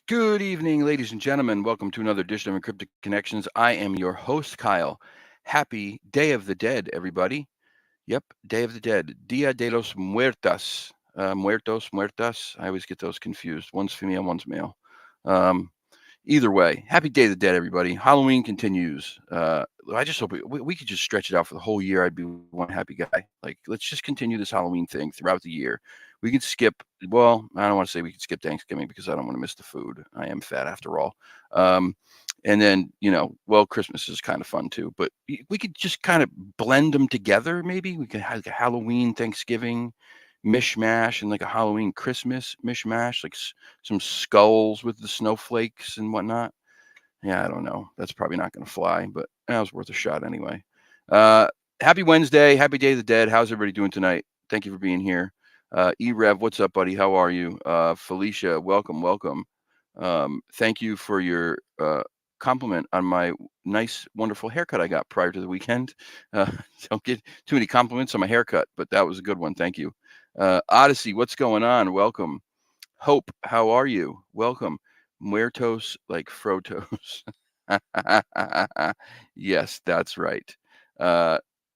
Good evening, ladies and gentlemen. Welcome to another edition of Encrypted Connections. I am your host, Kyle. Happy Day of the Dead, everybody. Yep, Day of the Dead. Dia de los Muertas. Muertos, muertas. I always get those confused. One's female, one's male. Either way, happy Day of the Dead, everybody. Halloween continues. I just hope we could just stretch it out for the whole year. I'd be one happy guy. Like, let's just continue this Halloween thing throughout the year. We can skip, well, I don't want to say we could skip Thanksgiving because I don't want to miss the food. I am fat after all. And then, Christmas is kind of fun too. But we could just kind of blend them together, maybe. We could have like a Halloween, Thanksgiving mishmash and like a Halloween Christmas mishmash, like some skulls with the snowflakes and whatnot. Yeah, I don't know. That's probably not going to fly, but that was worth a shot anyway. Happy Wednesday. Happy Day of the Dead. How's everybody doing tonight? Thank you for being here. E-Rev, what's up, buddy? How are you? Felicia, welcome. Thank you for your compliment on my nice, wonderful haircut I got prior to the weekend. Don't get too many compliments on my haircut, but that was a good one. Thank you. Odyssey, what's going on? Welcome. Hope, how are you? Welcome. Muertos like Frotos. Yes, that's right.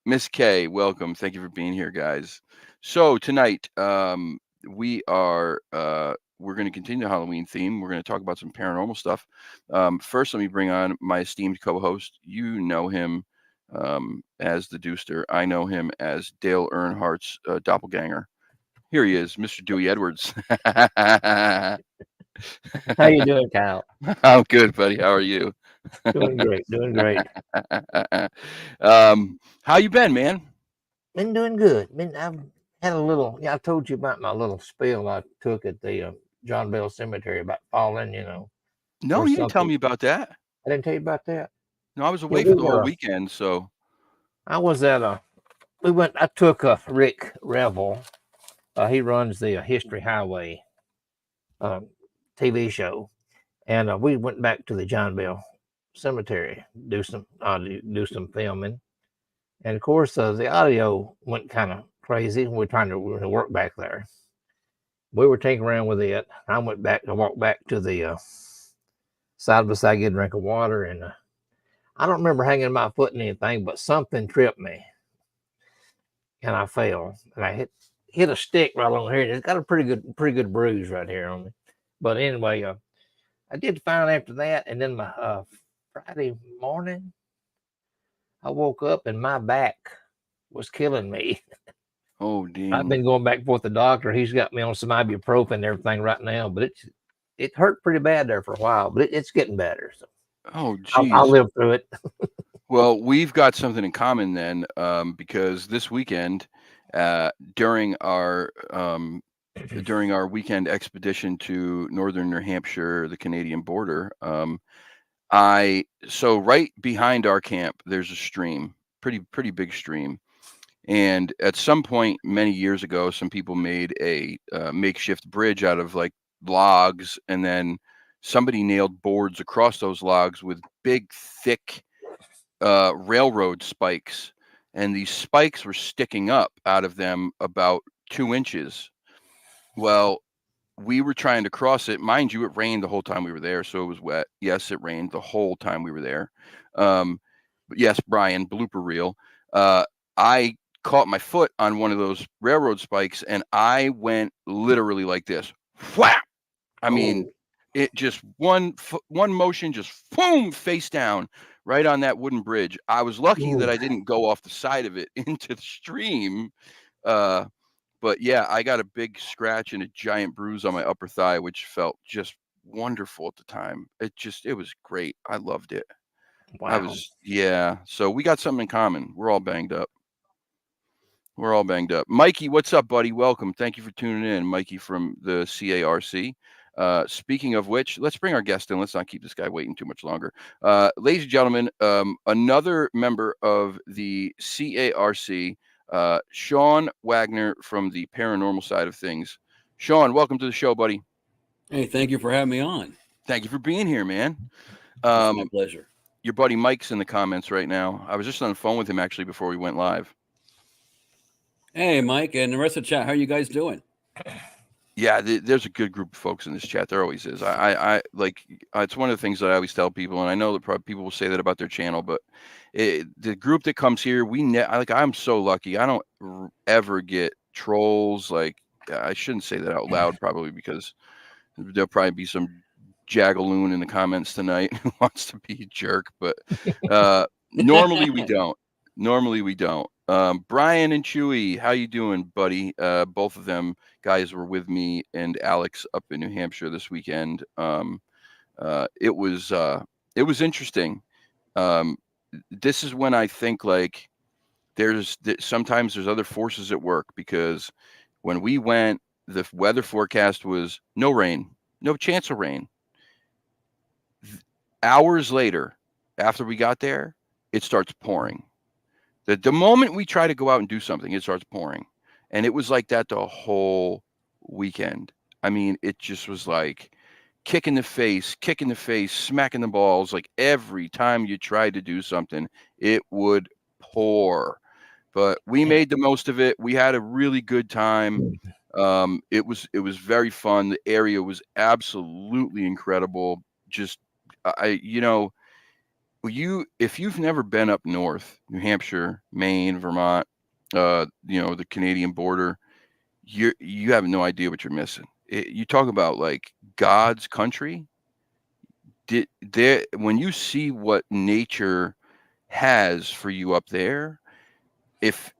Miss K, welcome. Thank you for being here, guys. So tonight, we're going to continue the Halloween theme. We're going to talk about some paranormal stuff. First, let me bring on my esteemed co-host. You know him as the Deuster. I know him as Dale Earnhardt's doppelganger. Here he is, Mr. Dewey Edwards. How you doing, Kyle? I'm good, buddy. How are you? Doing great. How you been, man? Been doing good. I've had a little. I told you about my little spill I took at the John Bell Cemetery about falling. No, you didn't tell me about that. I didn't tell you about that. No, I was away for the whole weekend, so I was at I took Rick Revel. He runs the History Highway TV show, and we went back to the John Bell Cemetery do some filming, and of course the audio went kind of crazy. We're trying to work back there. We were taking around with it. I walked back to the side by side, get a drink of water, and I don't remember hanging my foot in anything, but something tripped me, and I fell, and I hit a stick right on here. It's got a pretty good bruise right here on me. But anyway, I did fine after that, and then my Friday morning, I woke up and my back was killing me. Oh, damn. I've been going back and forth to the doctor. He's got me on some ibuprofen and everything right now, but it hurt pretty bad there for a while, but it's getting better. So oh, geez. I'll live through it. Well, we've got something in common then, because this weekend, during our weekend expedition to northern New Hampshire, the Canadian border, so right behind our camp, there's a stream, pretty big stream. And at some point many years ago, some people made a makeshift bridge out of like logs, and then somebody nailed boards across those logs with big, thick railroad spikes. And these spikes were sticking up out of them about 2 inches. Well, we were trying to cross it. Mind you, it rained the whole time we were there, so it was wet. Yes, it rained the whole time we were there. But yes, Brian, blooper reel. I caught my foot on one of those railroad spikes, and I went literally like this. Whap! I mean, Oh, it just one motion, just boom, face down, right on that wooden bridge. I was lucky that ooh, I didn't go off the side of it into the stream. Uh, but yeah, I got a big scratch and a giant bruise on my upper thigh, which felt just wonderful at the time. It was great. I loved it. wow. Yeah. So we got something in common. We're all banged up. We're all banged up. Mikey, what's up, buddy? Welcome. Thank you for tuning in, Mikey from the CARC. Speaking of which, let's bring our guest in. Let's not keep this guy waiting too much longer. Ladies and gentlemen, another member of the CARC, Sean Wagner from the paranormal side of things. Sean, welcome to the show, buddy. Hey, thank you for having me on. Thank you for being here, man. It's my pleasure. Your buddy Mike's in the comments right now. I was just on the phone with him actually before we went live. Hey, Mike, and the rest of the chat, how are you guys doing? Yeah, there's a good group of folks in this chat. There always is. I like it's one of the things that I always tell people, and I know that probably people will say that about their channel, but the group that comes here, I'm so lucky. I don't ever get trolls. Like I shouldn't say that out loud, probably because there'll probably be some jagaloon in the comments tonight who wants to be a jerk, but normally we don't. Normally we don't. Brian and Chewy, how you doing, buddy? Both of them guys were with me and Alex up in New Hampshire this weekend. It was interesting. This is when I think like sometimes there's other forces at work, because when we went, the weather forecast was no rain, no chance of rain. Hours later, after we got there, it starts pouring. The moment we try to go out and do something, it starts pouring. And it was like that the whole weekend. I mean, it just was like kick in the face, smacking the balls. Like every time you tried to do something, it would pour. But we made the most of it. We had a really good time. It was very fun. The area was absolutely incredible. Just if you've never been up north, New Hampshire, Maine, Vermont, the Canadian border, you have no idea what you're missing. You talk about like God's country. When you see what nature has for you up there, if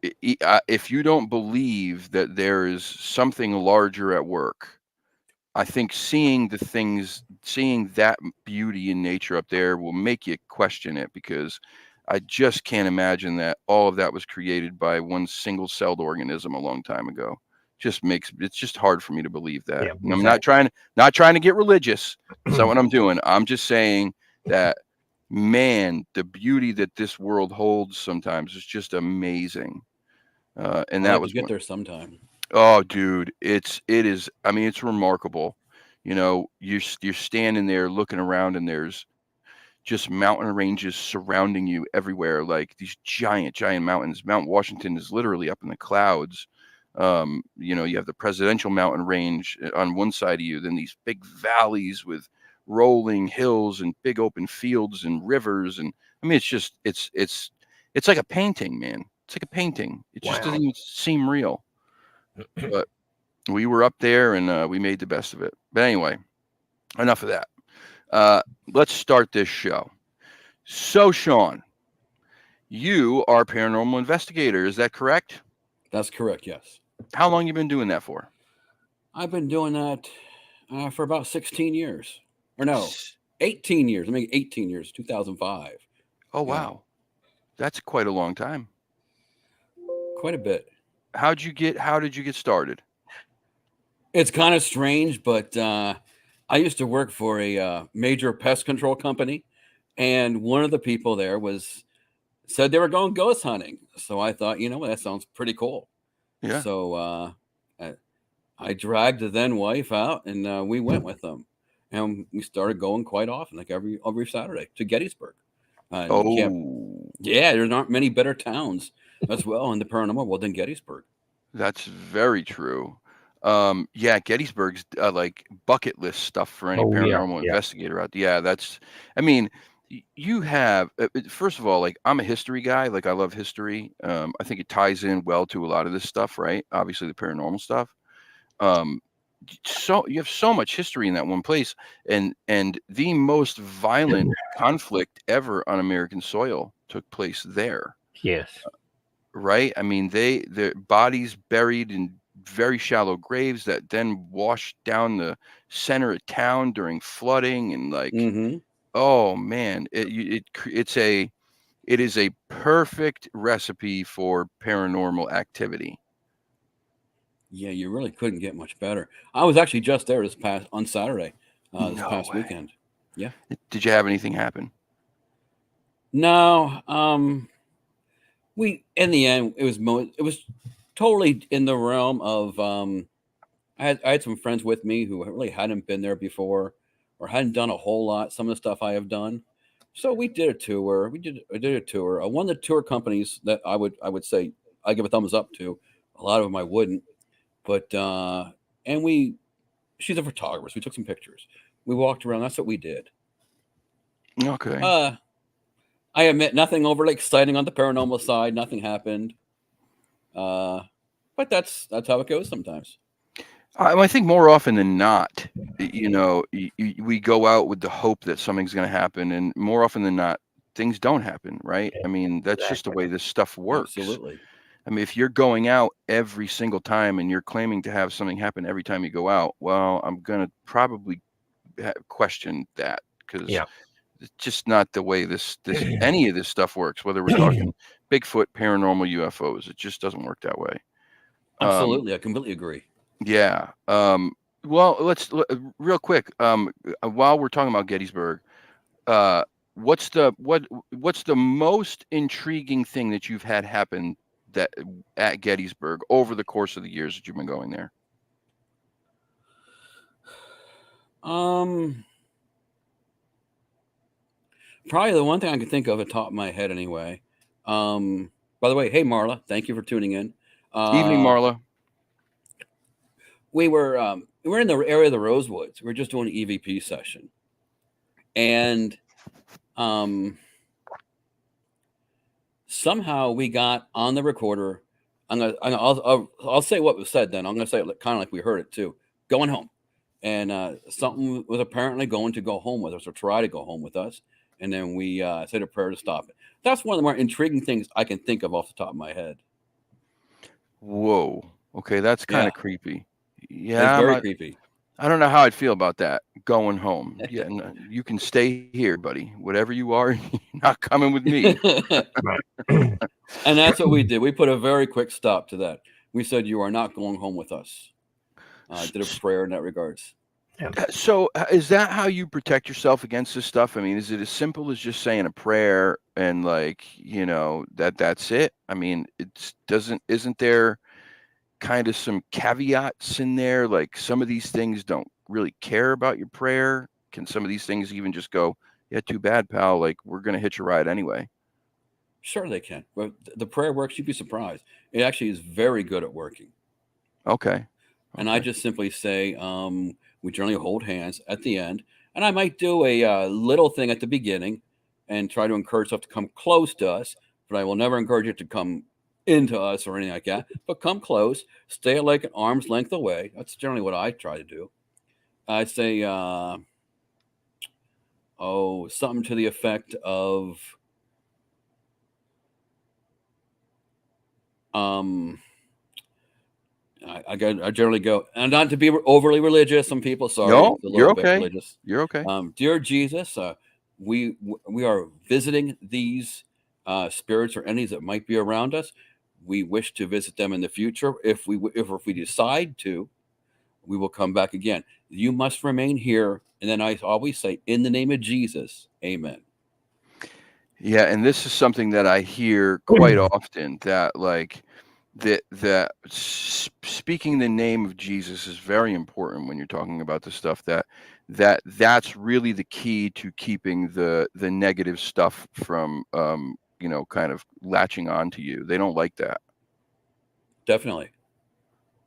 you don't believe that there is something larger at work, I think seeing that beauty in nature up there will make you question it, because I just can't imagine that all of that was created by one single-celled organism a long time ago. It's just hard for me to believe that. Yeah, And I'm not trying to get religious. That's not what I'm doing. I'm just saying that, man, the beauty that this world holds sometimes is just amazing. And that was get there sometime. Oh, dude, it is. I mean, it's remarkable. You're standing there looking around, and there's just mountain ranges surrounding you everywhere, like these giant, giant mountains. Mount Washington is literally up in the clouds. You have the Presidential Mountain Range on one side of you, then these big valleys with rolling hills and big open fields and rivers, and I mean, it's like a painting, man. It's like a painting. It just doesn't even seem real. But we were up there, and we made the best of it. But anyway, enough of that. Let's start this show. So, Sean, you are a paranormal investigator. Is that correct? That's correct, yes. How long you been doing that for? I've been doing that for about 16 years. Or no, 18 years. I mean, 18 years, 2005. Oh, wow. That's quite a long time. Quite a bit. How did you get started? It's kind of strange, but I used to work for a major pest control company, and one of the people there said they were going ghost hunting. So I thought, that sounds pretty cool. Yeah. So I dragged the then wife out, and we went with them, and we started going quite often, like every Saturday, to Gettysburg. Yeah, there aren't many better towns as well in the paranormal world than Gettysburg. That's very true. Yeah, Gettysburg's like bucket list stuff for any Oh yeah, paranormal yeah, investigator out there. Yeah, that's. I mean, you have first of all, like I'm a history guy. Like I love history. I think it ties in well to a lot of this stuff, right? Obviously, the paranormal stuff. Um, so you have so much history in that one place, and the most violent conflict ever on American soil took place there. yes, Right? I mean, their bodies buried in very shallow graves that then washed down the center of town during flooding and like, Mm-hmm. oh man, it is a perfect recipe for paranormal activity. Yeah, you really couldn't get much better. I was actually just there on Saturday, this No past way. weekend. Yeah. Did you have anything happen? No, we in the end it was totally in the realm of I had some friends with me who really hadn't been there before or hadn't done a whole lot. Some of the stuff I have done, so we did a tour. I did a tour. One of the tour companies that I would say I give a thumbs up to. A lot of them I wouldn't, but and she's a photographer. So we took some pictures. We walked around. That's what we did. Okay. I admit nothing overly exciting on the paranormal side. Nothing happened. But that's how it goes sometimes. I think more often than not, we go out with the hope that something's going to happen, and more often than not, things don't happen, right? I mean, that's just the exactly. way this stuff works. Absolutely. I mean, if you're going out every single time and you're claiming to have something happen every time you go out, well, I'm going to probably question that because Yeah, it's just not the way this any of this stuff works. Whether we're talking Bigfoot, paranormal, UFOs, it just doesn't work that way. Absolutely. I completely agree. Yeah. Well, real quick. While we're talking about Gettysburg, uh, what's the most intriguing thing that you've had happen that at Gettysburg over the course of the years that you've been going there? Probably the one thing I can think of at the top of my head anyway. By the way, hey Marla, thank you for tuning in. Evening, Marla. We were in the area of the Rosewoods. We were just doing an EVP session, and somehow we got on the recorder. I'll say what was said. Then I'm gonna say it kind of like we heard it too. Going home, and something was apparently going to go home with us or try to go home with us. And then we said a prayer to stop it. That's one of the more intriguing things I can think of off the top of my head. Whoa. Okay, that's kind Yeah, of creepy. it's Yeah, very creepy. I don't know how I'd feel about that going home. Yeah, you can stay here, buddy. Whatever you are, you're not coming with me. right. And that's what we did. We put a very quick stop to that. We said, "You are not going home with us." Did a prayer in that regards. Yeah. So, is that how you protect yourself against this stuff? I mean, is it as simple as just saying a prayer and like, that's it? I mean, isn't there kind of some caveats in there? Like some of these things don't really care about your prayer. Can some of these things even just go, yeah, too bad, pal. Like we're going to hitch a ride anyway. Sure, they can. But the prayer works. You'd be surprised. It actually is very good at working. Okay. And I just simply say, we generally hold hands at the end. And I might do a little thing at the beginning and try to encourage stuff to come close to us. But I will never encourage it to come into us or anything like that. But come close, stay at like an arm's length away. That's generally what I try to do. I'd say, something to the effect of, I generally go, and not to be overly religious. Some people, sorry, No, it's a you're little bit okay. religious. You're okay. Dear Jesus, we are visiting these spirits or entities that might be around us. We wish to visit them in the future. If we decide to, we will come back again. You must remain here. And then I always say, in the name of Jesus, amen. Yeah, and this is something that I hear quite often that like that speaking the name of Jesus is very important when you're talking about the stuff that's really the key to keeping the negative stuff from kind of latching on to you. They don't like that. Definitely.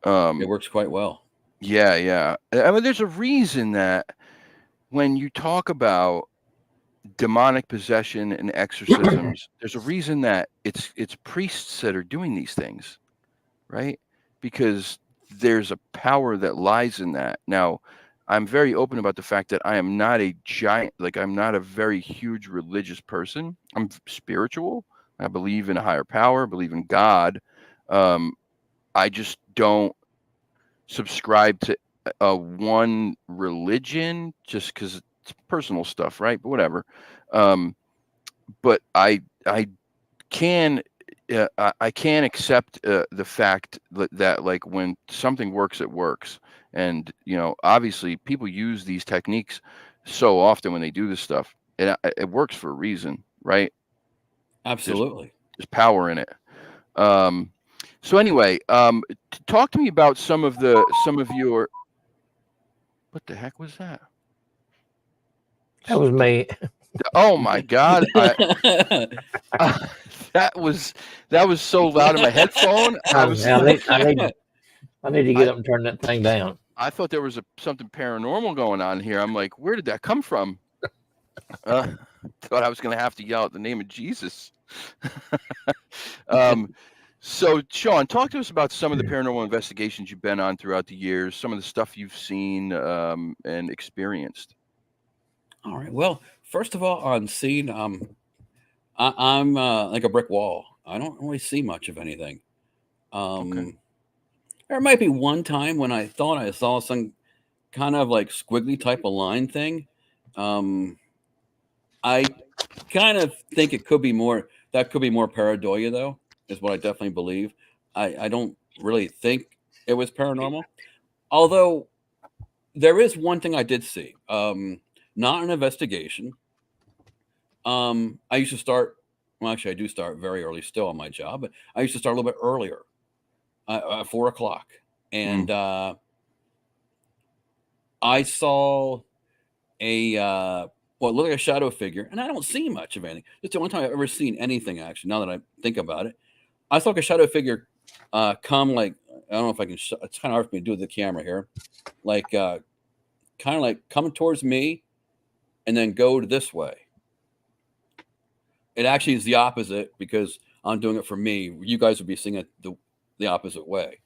It works quite well. Yeah. I mean, there's a reason that when you talk about demonic possession and exorcisms, there's a reason that it's priests that are doing these things, right? Because there's a power that lies in that. Now, I'm very open about the fact that I am not a giant, like I'm not a very huge religious person. I'm spiritual. I believe in a higher power, believe in God. I just don't subscribe to one religion just because it's personal stuff, right? But whatever. But I can I can accept the fact that like when something works, it works, and obviously people use these techniques so often when they do this stuff. It works for a reason, right? Absolutely. There's power in it. So anyway, talk to me about some of your. What the heck was that? That was me. Oh my God! That was so loud in my headphone. I need to get up and turn that thing down. I thought there was something paranormal going on here. I'm like, where did that come from? Thought I was going to have to yell out the name of Jesus. So, Sean, talk to us about some of the paranormal investigations you've been on throughout the years, some of the stuff you've seen and experienced. All right. Well, first of all, on scene, I'm like a brick wall. I don't really see much of anything. Okay. There might be one time when I thought I saw some kind of like squiggly type of line thing. I kind of think it could be more. That could be more pareidolia, though, is what I definitely believe. I don't really think it was paranormal, although there is one thing I did see. Not an investigation. I used to start. Well, actually, I do start very early still on my job, but I used to start a little bit earlier, 4 o'clock, and I saw what looked like a shadow figure, and I don't see much of anything. It's the only time I've ever seen anything. Actually, now that I think about it, I saw like a shadow figure come like I don't know if I can. It's kind of hard for me to do with the camera here, like kind of like coming towards me, and then go this way. It actually is the opposite because I'm doing it for me. You guys would be seeing it the opposite way.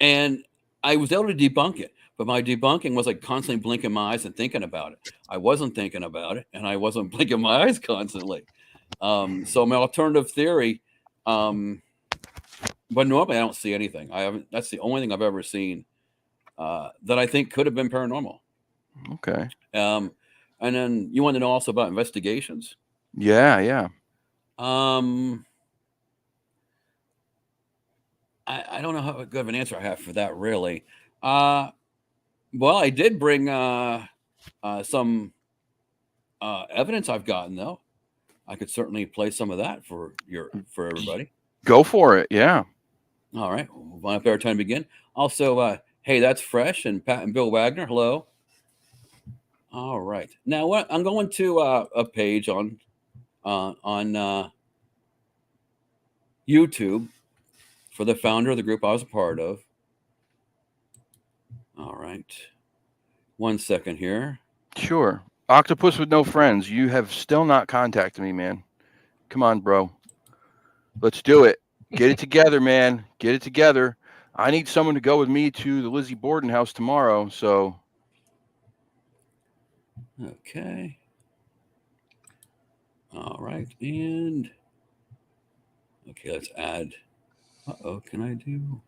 And I was able to debunk it, but my debunking was like constantly blinking my eyes and thinking about it. I wasn't thinking about it, and I wasn't blinking my eyes constantly. So my alternative theory, but normally I don't see anything. I haven't. That's the only thing I've ever seen that I think could have been paranormal. Okay. And then you want to know also about investigations? Yeah. I don't know how good of an answer I have for that, really. Well, I did bring some evidence I've gotten, though. I could certainly play some of that for everybody. Go for it. Yeah. All right. Well, better time to begin. Also, hey, that's Fresh and Pat and Bill Wagner. Hello. All right. Now, what I'm going to a page on YouTube for the founder of the group I was a part of. All right. 1 second here. Sure. Octopus with no friends. You have still not contacted me, man. Come on, bro. Let's do it. Get it together, man. Get it together. I need someone to go with me to the Lizzie Borden house tomorrow. So. Okay. All right. And okay, let's add. Can I do?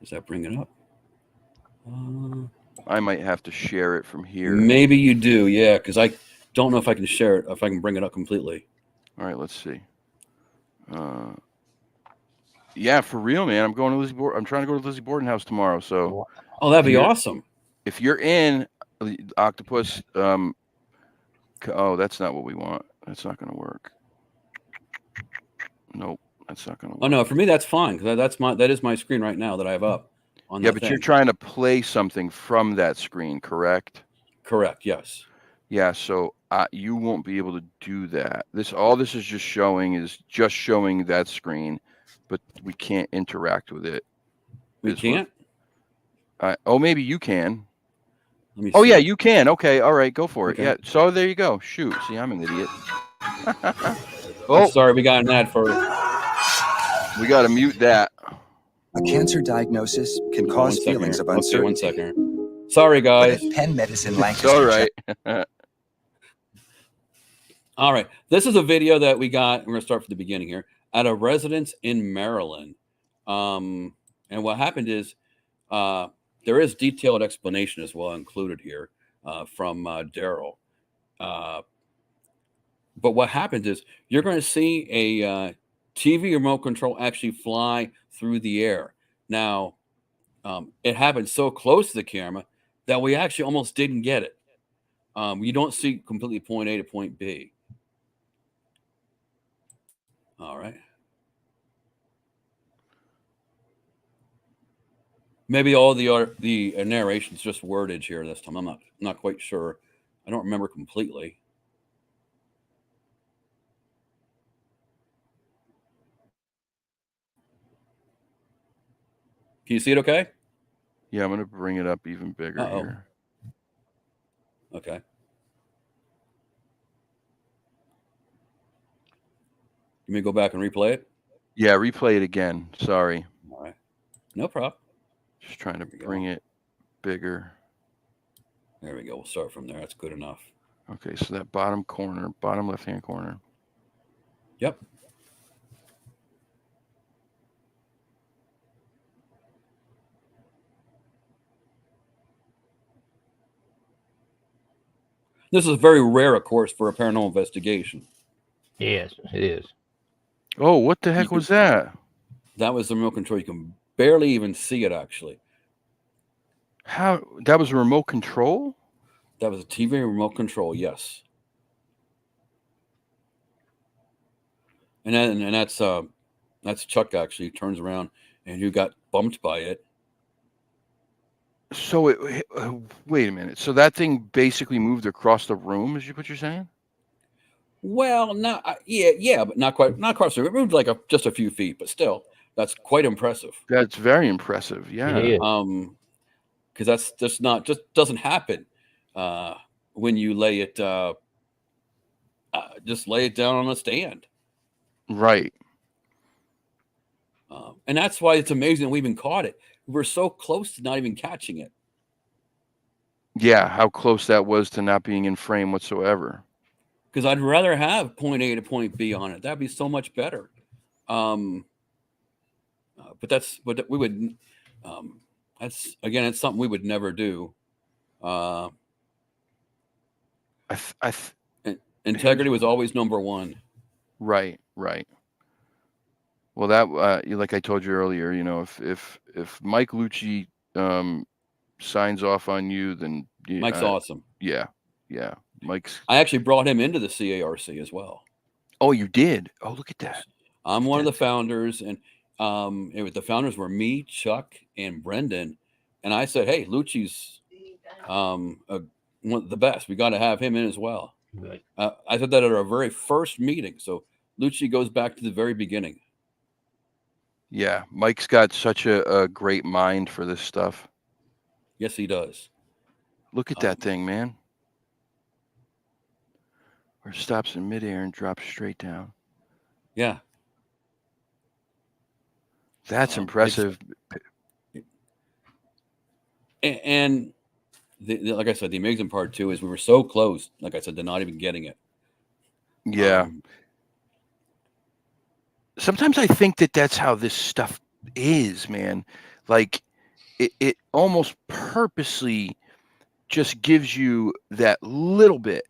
Does that bring it up? I might have to share it from here. Maybe you do, yeah, because I don't know if I can share it, if I can bring it up completely. All right, let's see. Yeah, for real, man. I'm going to Lizzie Borden. I'm trying to go to Lizzie Borden house tomorrow. So. Oh, that'd be awesome. If you're in Octopus, oh, that's not what we want. That's not going to work. Nope, that's not going to work. Oh no, for me that's fine because that is my screen right now that I have up. Yeah, but you're trying to play something from that screen, correct? Correct. Yes. Yeah. So you won't be able to do that. All this is just showing that screen, but we can't interact with it. We can't? Maybe you can. Let me Oh see. yeah, you can. Okay, all right, go for it. Okay. Yeah. So there you go. Shoot. See, I'm an idiot. Oh, sorry, we got an ad for. We got to mute that. A cancer diagnosis can One cause second feelings here. of Okay, uncertainty. 1 second. Sorry, But guys. at Penn Medicine It's Lancaster, all right. All right. This is a video that we got. We're going to start from the beginning here. At a residence in Maryland. And what happened is there is detailed explanation as well included here from Daryl. But what happens is you're going to see a TV remote control actually fly through the air. Now, it happened so close to the camera that we actually almost didn't get it. You don't see completely point A to point B. All right. Maybe all the narration's just wordage here this time. I'm not quite sure. I don't remember completely. Can you see it okay? Yeah, I'm going to bring it up even bigger here. Okay. You may go back and replay it? Yeah, replay it again. Sorry. All right. No problem. Just trying to bring it bigger. There we go. We'll start from there. That's good enough. Okay, so that bottom left-hand corner. Yep. This is very rare, of course, for a paranormal investigation. Yes, it is. Oh, what the heck was that? That was the remote control. You can barely even see it, actually. How? That was a remote control? That was a TV remote control, yes. And that's Chuck, actually. He turns around, and you got bumped by it. So wait a minute. So that thing basically moved across the room, is what you're saying? Well, yeah, but not quite, not across the room. It moved like just a few feet, but still, that's quite impressive. That's very impressive. Yeah. It is. Because that's just doesn't happen when you lay it just lay it down on a stand. Right. And that's why it's amazing we even caught it. We're so close to not even catching it. Yeah, how close that was to not being in frame whatsoever. Because I'd rather have point A to point B on it. That'd be so much better. But we would. It's something we would never do. Integrity was always number one. Right. Well, that like I told you earlier, if Mike Lucci signs off on you, then Mike's awesome. Yeah. Mike's. I actually brought him into the CARC as well. Oh, you did? Oh, look at that. I'm one of the founders, and the founders were me, Chuck, and Brendan. And I said, "Hey, Lucci's one of the best. We got to have him in as well." Right. I said that at our very first meeting. So Lucci goes back to the very beginning. Yeah, Mike's got such a great mind for this stuff. Yes, he does. Look at that thing, man. Where it stops in midair and drops straight down. Yeah. That's impressive. And like I said, the amazing part too is we were so close, like I said, to not even getting it. Yeah. Sometimes I think that's how this stuff is, man. Like it almost purposely just gives you that little bit,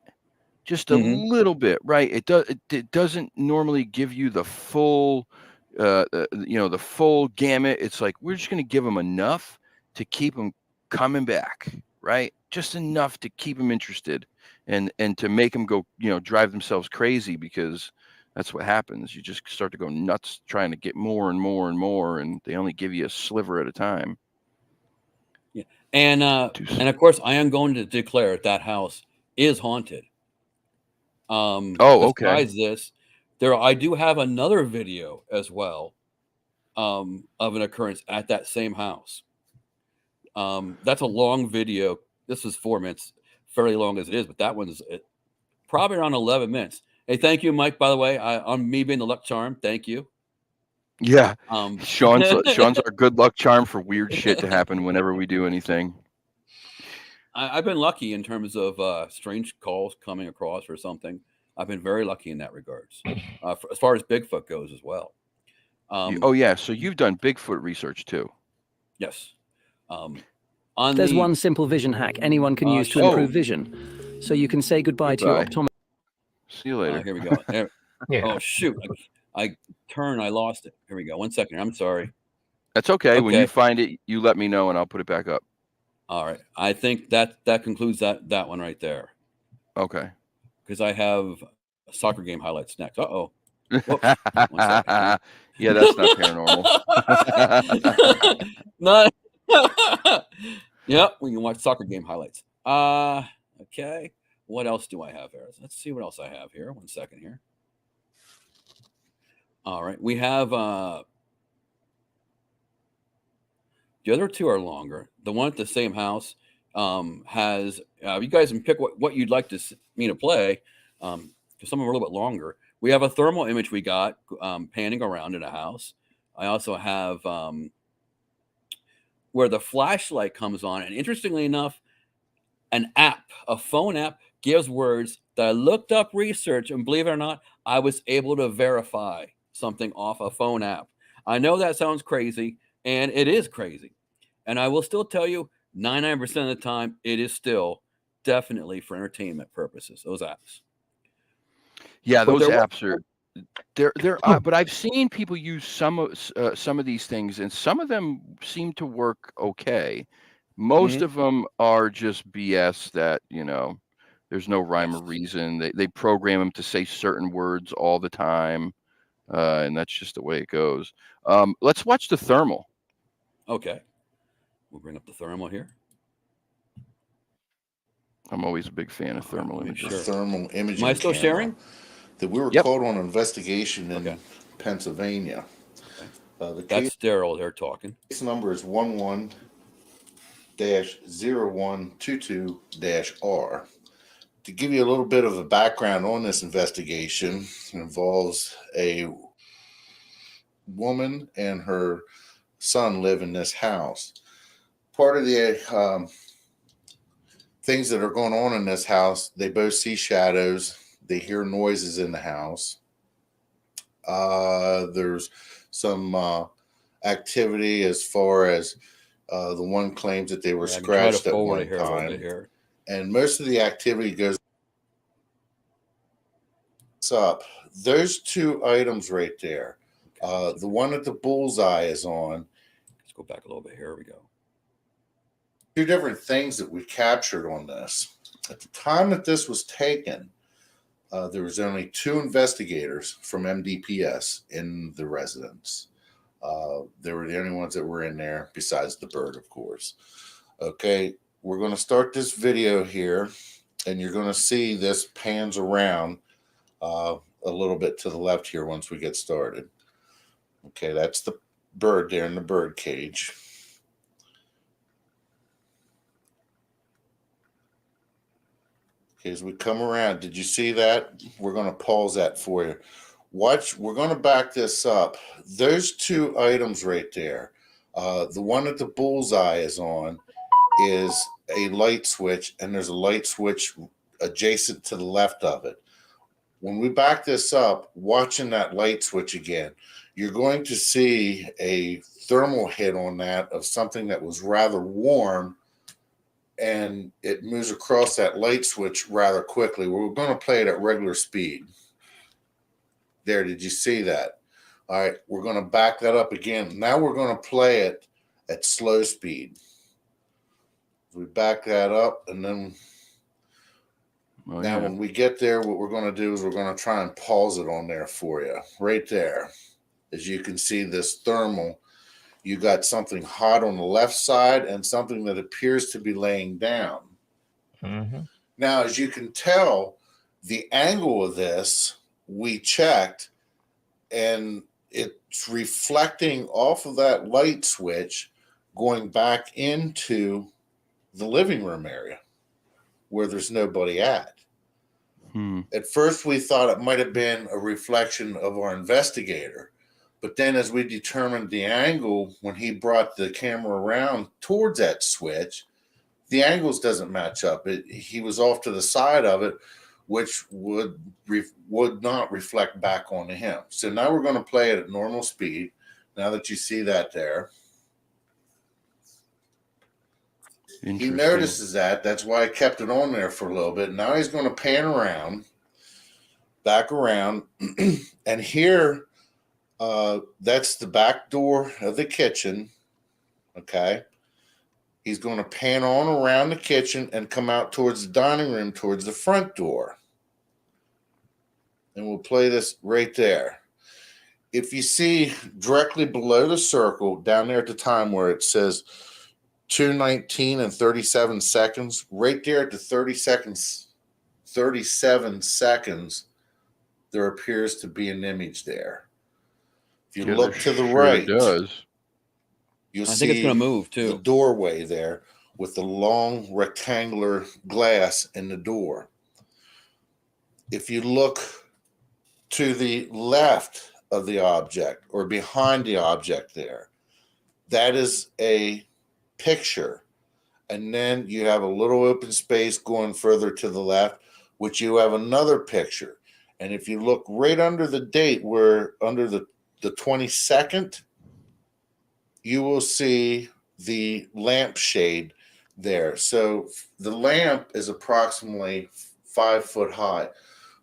just a little bit, right? It doesn't normally give you the full, the full gamut. It's like we're just going to give them enough to keep them coming back, right? Just enough to keep them interested, and to make them go, drive themselves crazy, because that's what happens. You just start to go nuts trying to get more and more and more, and they only give you a sliver at a time. Yeah, and of course, I am going to declare that house is haunted. Okay. Besides this, I do have another video as well of an occurrence at that same house. That's a long video. This is 4 minutes, fairly long as it is, but that one's probably around 11 minutes. Hey, thank you, Mike, by the way. On me being the luck charm. Thank you. Yeah. Sean's our good luck charm for weird shit to happen whenever we do anything. I've been lucky in terms of strange calls coming across or something. I've been very lucky in that regards, as far as Bigfoot goes as well. Oh yeah, so you've done Bigfoot research too. Yes. There's one simple vision hack anyone can use to improve vision, so you can say goodbye to your optometrist. See you later. Here we go. Yeah. Oh shoot! I lost it. Here we go. 1 second. I'm sorry. That's okay. When you find it, you let me know and I'll put it back up. All right. I think that concludes that one right there. Okay. Because I have a soccer game highlights next. Uh-oh. Yeah, that's not paranormal. Not. Yep, we can watch soccer game highlights. Okay. What else do I have here? Let's see what else I have here. 1 second here. All right. We have the other two are longer. The one at the same house has you guys can pick what you'd like me to play. Because some of them are a little bit longer. We have a thermal image we got panning around in a house. I also have where the flashlight comes on. And interestingly enough, a phone app gives words that I looked up research, and believe it or not, I was able to verify something off a phone app. I know that sounds crazy, and it is crazy. And I will still tell you, 99% of the time, it is still definitely for entertainment purposes, those apps. Yeah, those apps are they're but I've seen people use some of these things, and some of them seem to work okay. Most of them are just BS that, there's no rhyme or reason. They program them to say certain words all the time, and that's just the way it goes. Let's watch the thermal. Okay. We'll bring up the thermal here. I'm always a big fan of thermal images. Thermal imaging. Am I still sharing? That we were called on an investigation in Pennsylvania. That's Daryl. They're talking. Case number is 11-0122-R. To give you a little bit of a background on this investigation, it involves a woman and her son live in this house. Part of the things that are going on in this house, they both see shadows. They hear noises in the house. There's some activity as far as the one claims that they were scratched at one time. And most of the activity goes up. Those two items right there. The one that the bullseye is on. Let's go back a little bit. Here we go. Two different things that we captured on this. At the time that this was taken, there was only 2 investigators from MDPS in the residence. They were the only ones that were in there, besides the bird, of course. Okay, we're going to start this video here, and you're going to see this pans around a little bit to the left here once we get started. Okay, that's the bird there in the bird cage. As we come around, did you see that? We're going to pause that for you. Watch, we're going to back this up. Those 2 items right there, the one that the bullseye is on is a light switch, and there's a light switch adjacent to the left of it. When we back this up, watching that light switch again, you're going to see a thermal hit on that of something that was rather warm, and it moves across that light switch rather quickly. We're going to play it at regular speed. There, did you see that? All right, we're going to back that up again. Now we're going to play it at slow speed. We back that up, and then when we get there, what we're going to do is we're going to try and pause it on there for you. Right there. As you can see, this thermal, you got something hot on the left side and something that appears to be laying down. Mm-hmm. Now, as you can tell, The angle of this, we checked, and it's reflecting off of that light switch going back into the living room area where there's nobody at. At first, we thought it might have been a reflection of our investigator. But then as we determined the angle, when he brought the camera around towards that switch, the angles doesn't match up. He was off to the side of it, which would not reflect back onto him. So now we're going to play it at normal speed. Now that you see that there. He notices that. That's why I kept it on there for a little bit. Now he's going to pan around, back around. And here, that's the back door of the kitchen. Okay. He's going to pan on around the kitchen and come out towards the dining room, towards the front door. And we'll play this right there. If you see directly below the circle, down there at the time where it says 2:19 and 37 seconds, right there at the 37 seconds, there appears to be an image there. If you look to the right, you'll see it's going to move too. The doorway there with the long rectangular glass in the door. If you look to the left of the object or behind the object there, that is a picture. And then you have a little open space going further to the left, which you have another picture. And if you look right under the date, where under the 22nd, you will see the lampshade there. So the lamp is approximately 5 foot high.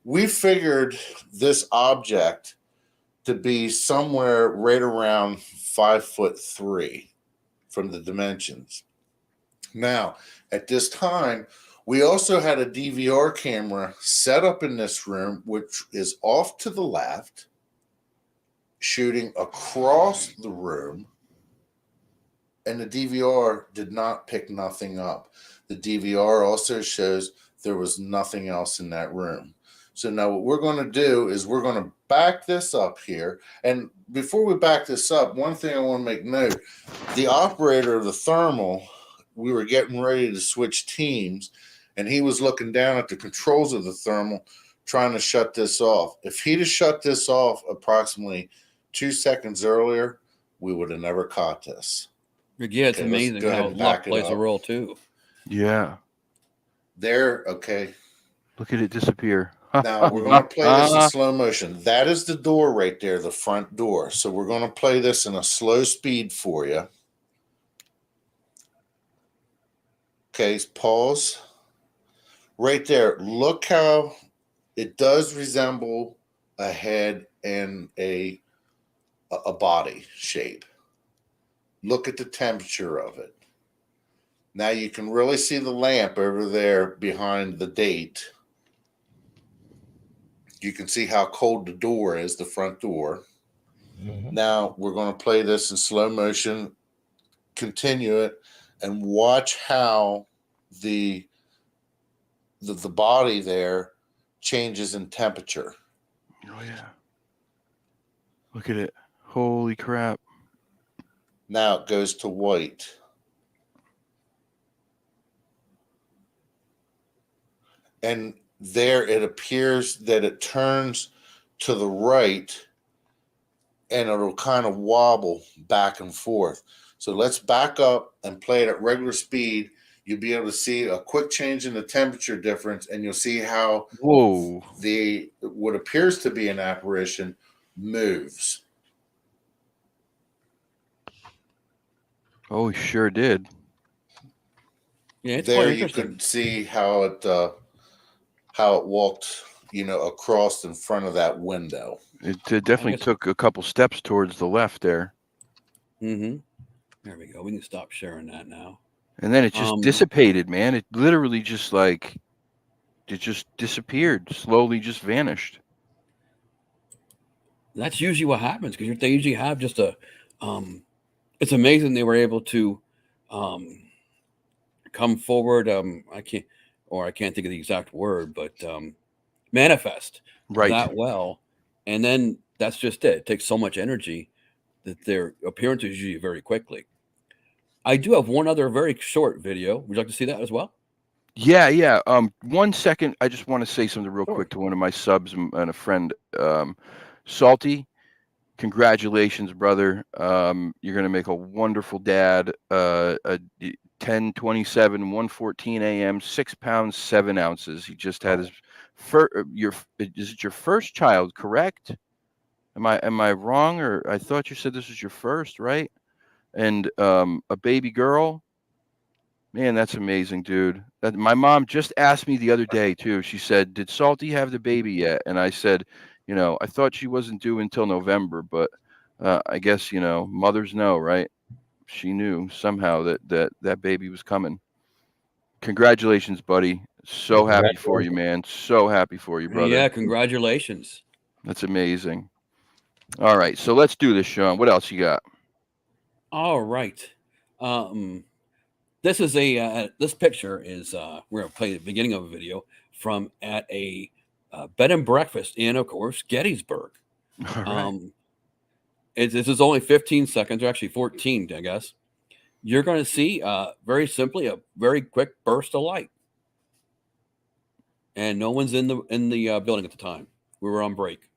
We figured this object to be somewhere right around 5'3" from the dimensions. Now, at this time, we also had a DVR camera set up in this room, which is off to the left, shooting across the room, and the DVR did not pick nothing up. The DVR also shows there was nothing else in that room. So now what we're going to do is we're going to back this up here. And before we back this up, one thing I want to make note, the operator of the thermal, we were getting ready to switch teams, and he was looking down at the controls of the thermal, trying to shut this off. If he'd have shut this off approximately 2 seconds earlier, we would have never caught this. Yeah, it's amazing how luck plays a role too. Yeah. There, okay. Look at it disappear. Now we're going to play this in slow motion. That is the door right there, the front door. So we're going to play this in a slow speed for you. Okay, pause. Right there. Look how it does resemble a head and a body shape. Look at the temperature of it. Now you can really see the lamp over there behind the date. You can see how cold the door is, the front door. Mm-hmm. Now we're going to play this in slow motion, continue it, and watch how the body there changes in temperature. Oh, yeah. Look at it. Holy crap. Now it goes to white. And there it appears that it turns to the right and it'll kind of wobble back and forth. So let's back up and play it at regular speed. You'll be able to see a quick change in the temperature difference, and you'll see how what appears to be an apparition moves. Oh, he sure did. Yeah, it's there you can see how it walked, across in front of that window. It definitely took a couple steps towards the left there. Mm-hmm. There we go. We can stop sharing that now. And then it just dissipated, man. It literally just disappeared, slowly just vanished. That's usually what happens, because they usually have just a it's amazing they were able to come forward. I can't think of the exact word, but manifest Right. that well. And then that's just it. It takes so much energy that their appearance is usually very quickly. I do have one other very short video. Would you like to see that as well? Yeah. 1 second. I just want to say something real Sure. quick to one of my subs and a friend. Salty, congratulations, brother. You're going to make a wonderful dad. 10/27, 1:14 a.m., 6 pounds, 7 ounces. He just had his first, is it your first child, correct? Am I wrong? Or I thought you said this was your first, right? And a baby girl. Man, that's amazing, dude. My mom just asked me the other day too. She said, "Did Salty have the baby yet?" And I said, I thought she wasn't due until November, but I guess mothers know, right? She knew somehow that baby was coming. Congratulations, buddy. So happy for you, man. So happy for you, brother. Yeah, congratulations. That's amazing. All right, so let's do this, Sean. What else you got? All right. This is this picture is we're gonna play the beginning of a video from at a bed and breakfast in, of course, Gettysburg. All right. This is only 15 seconds, or actually 14, I guess. You're going to see very simply a very quick burst of light, and no one's in the building at the time. We were on break.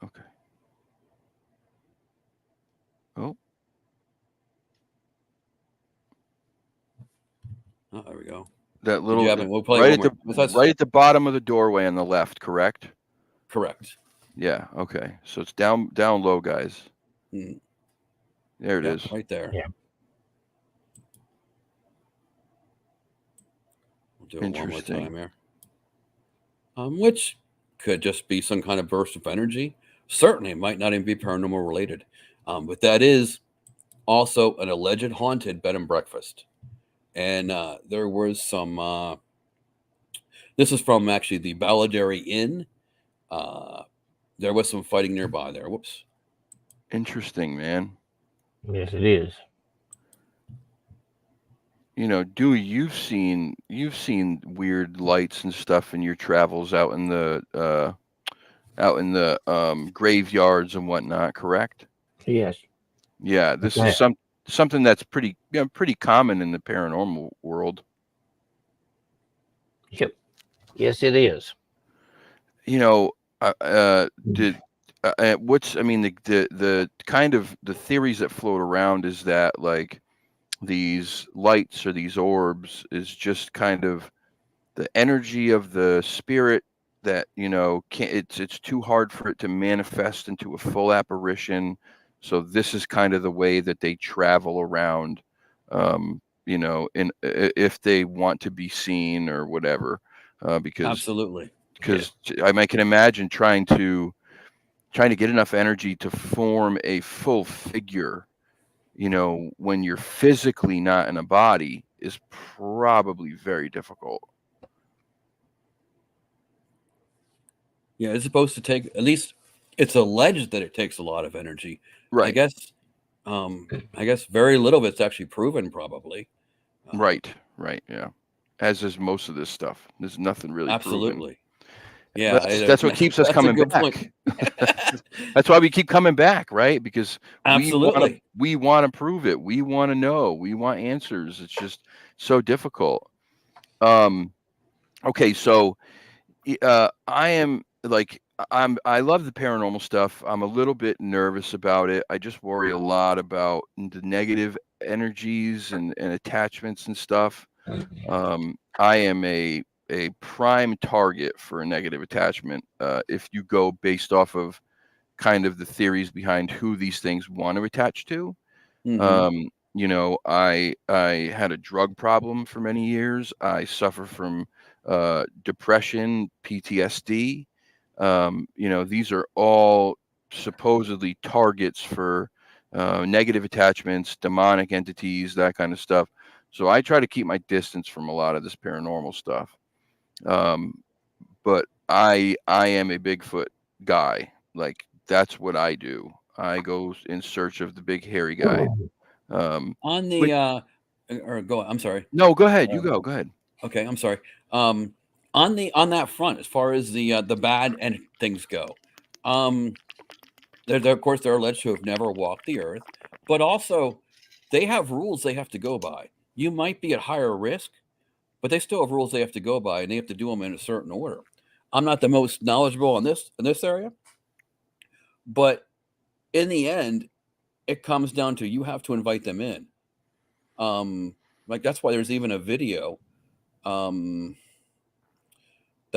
Okay. Oh, there we go. that little We'll play right at the bottom of the doorway on the left, correct? Correct. Yeah. Okay. So it's down low, guys. Mm. There it is. Right there. Yeah. We'll do it one more time here. Which could just be some kind of burst of energy. Certainly, it might not even be paranormal related. But that is also an alleged haunted bed and breakfast. And there was some. This is from actually the Balladary Inn. There was some fighting nearby there. Whoops. Interesting, man. Yes, it is. Dewey, you've seen weird lights and stuff in your travels out in the graveyards and whatnot, correct? Yes. Yeah, this is something that's pretty common in the paranormal world. Yep. Yes, it is. The kind of the theories that float around is that like these lights or these orbs is just kind of the energy of the spirit that it's too hard for it to manifest into a full apparition. So this is kind of the way that they travel around, if they want to be seen or whatever, because absolutely. Because I can imagine trying to get enough energy to form a full figure, when you're physically not in a body is probably very difficult. Yeah, it's supposed to take, at least it's alleged that it takes a lot of energy. Right. I guess very little of it's actually proven, probably. Right. Yeah. As is most of this stuff. There's nothing really absolutely proven. Yeah, that's what keeps us coming back. That's why we keep coming back, right? Because absolutely we want to prove it. We want to know. We want answers. It's just so difficult. Okay, so I love the paranormal stuff. I'm a little bit nervous about it. I just worry a lot about the negative energies and attachments and stuff. I am a prime target for a negative attachment if you go based off of kind of the theories behind who these things want to attach to. Mm-hmm. I had a drug problem for many years. I suffer from depression, PTSD. These are all supposedly targets for negative attachments, demonic entities, that kind of stuff. So I try to keep my distance from a lot of this paranormal stuff. But I am a Bigfoot guy. Like that's what I do. I go in search of the big hairy guy. On the or go. I'm sorry. No, go ahead. You go. Go ahead. Okay, I'm sorry. On that front, as far as the bad and things go, of course they're alleged to have never walked the earth, but also they have rules they have to go by. You might be at higher risk, but they still have rules they have to go by, and they have to do them in a certain order. I'm not the most knowledgeable in this area, but in the end, it comes down to you have to invite them in. Like that's why there's even a video that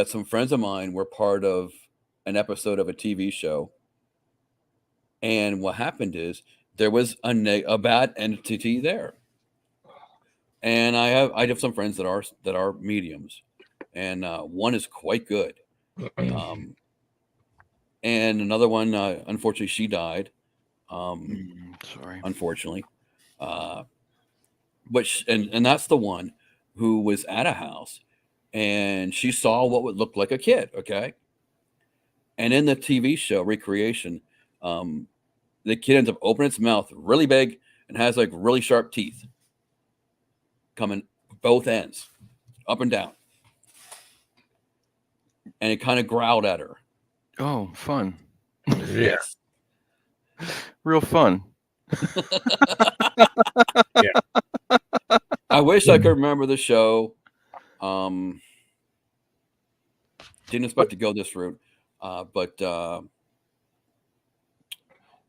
some friends of mine were part of an episode of a TV show, and what happened is there was a bad entity there, and I have some friends that are mediums, and one is quite good, and another one, unfortunately, she died. Sorry. Unfortunately, and that's the one who was at a house, and she saw what would look like a kid. Okay, and in the TV show recreation, the kid ends up opening its mouth really big and has like really sharp teeth coming both ends, up and down, and it kind of growled at her. Oh, fun. Yes. Real fun. Yeah. I wish I could remember the show. Didn't expect to go this route, but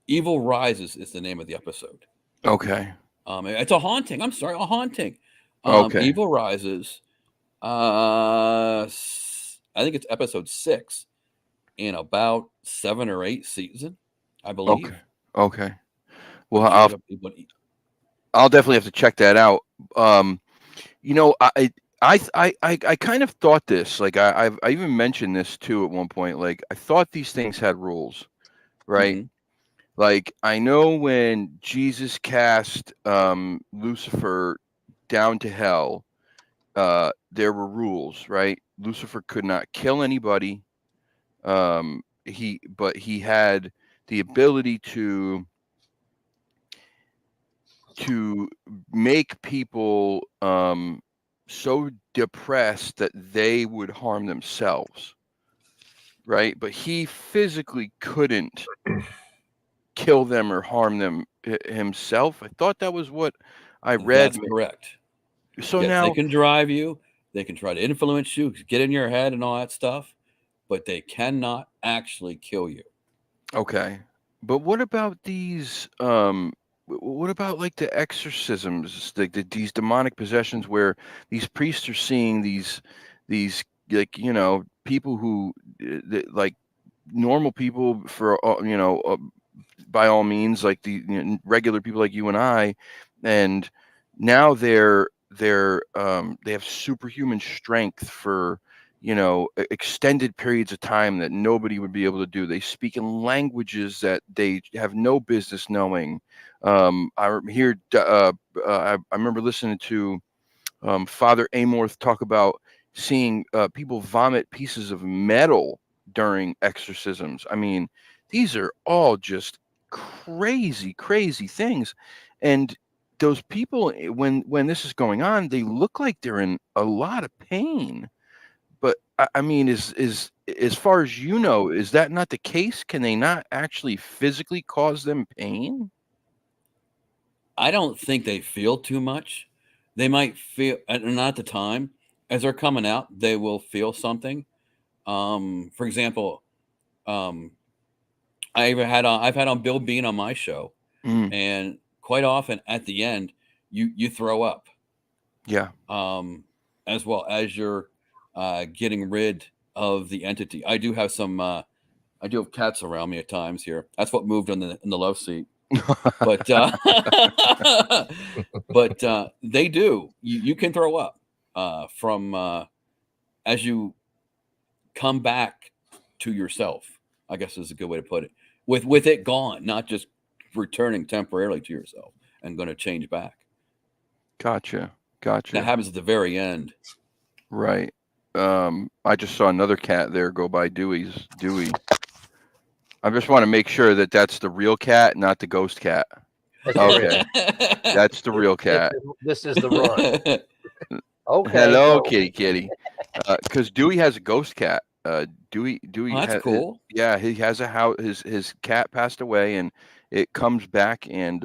Evil Rises is the name of the episode. Okay. It's a haunting. I'm sorry, a haunting. Okay. Evil Rises. I think it's episode 6 in about 7 or 8 season, I believe. Okay. Well, I'll definitely have to check that out. You know, I kind of thought this, like I even mentioned this too at one point. Like I thought these things had rules, right? Mhm. Like I know when Jesus cast Lucifer down to hell, there were rules, right? Lucifer could not kill anybody. He had the ability to make people so depressed that they would harm themselves, right? But he physically couldn't kill them or harm them himself. I thought that was what I read. That's correct. So yes, now they can drive you, they can try to influence you, get in your head and all that stuff, but they cannot actually kill you. Okay. But what about these what about like the exorcisms, like these demonic possessions where these priests are seeing these like, you know, people who like normal people for by all means, like the regular people like you and I, and now they have superhuman strength for extended periods of time that nobody would be able to do. They speak in languages that they have no business knowing. I remember listening to Father Amorth talk about seeing people vomit pieces of metal during exorcisms. I mean, these are all just crazy things. And those people, when this is going on, they look like they're in a lot of pain. But I mean, is as far as you know, is that not the case? Can they not actually physically cause them pain? I don't think they feel too much. They might feel, not at the time, as they're coming out, they will feel something. For example, I've had on Bill Bean on my show, and quite often at the end, you throw up. Yeah. As well as you're getting rid of the entity. I do have cats around me at times here. That's what moved in the love seat. But they do. You can throw up from as you come back to yourself, I guess is a good way to put it. With it gone, not just returning temporarily to yourself and going to change back. Gotcha. That happens at the very end. Right. I just saw another cat there go by Dewey. I just want to make sure that that's the real cat, not the ghost cat. Okay, that's the real cat. This is the run. Okay. Hello, so- kitty. Because Dewey has a ghost cat. Dewey. Oh, that's cool. Yeah, he has a house. His cat passed away, and it comes back and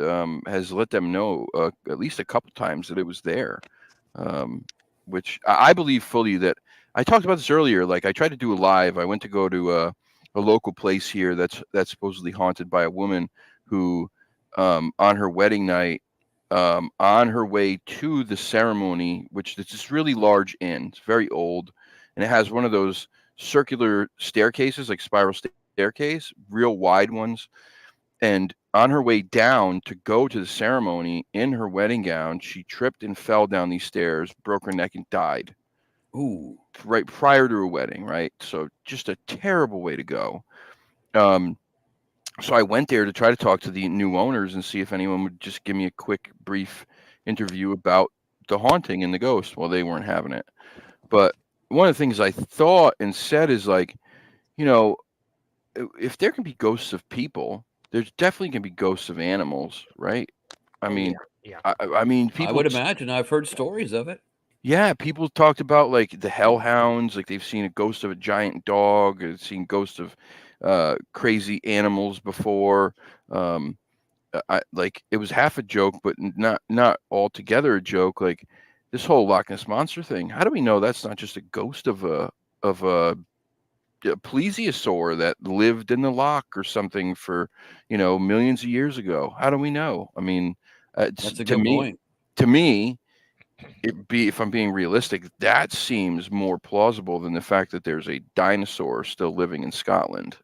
has let them know at least a couple times that it was there. Which I believe fully that I talked about this earlier. Like I tried to do a live. I went to go to a local place here that's supposedly haunted by a woman who, on her wedding night, on her way to the ceremony, which is this really large inn. It's very old, and it has one of those circular staircases, like spiral staircase, real wide ones. And on her way down to go to the ceremony in her wedding gown, she tripped and fell down these stairs, broke her neck, and died. Ooh. Right prior to her wedding, right? So just a terrible way to go. So I went there to try to talk to the new owners and see if anyone would just give me a quick, brief interview about the haunting and the ghost. Well, they weren't having it. But one of the things I thought and said is like, you know, if there can be ghosts of people, there's definitely can be ghosts of animals, right? I mean, yeah. I mean, people. I would imagine. I've heard stories of it. Yeah, people talked about like the hellhounds, like they've seen a ghost of a giant dog, they've seen ghosts of crazy animals before. Like it was half a joke, but not altogether a joke. Like this whole Loch Ness monster thing. How do we know that's not just a ghost of a plesiosaur that lived in the loch or something for millions of years ago? How do we know? I mean, That's a good point. To me, if I'm being realistic, that seems more plausible than the fact that there's a dinosaur still living in Scotland.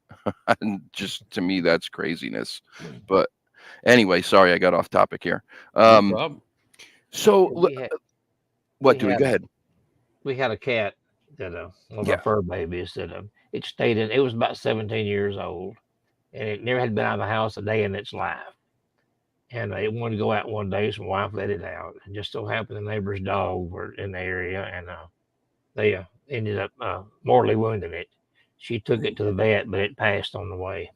And just to me, that's craziness. But anyway, sorry, I got off topic here. No problem. So what do we go ahead? We had a cat that one of our fur babies that it stayed in. It was about 17 years old, and it never had been out of the house a day in its life. And it wanted to go out one day, so my wife let it out. And just so happened the neighbor's dog were in the area, and they ended up mortally wounding it. She took it to the vet, but it passed on the way.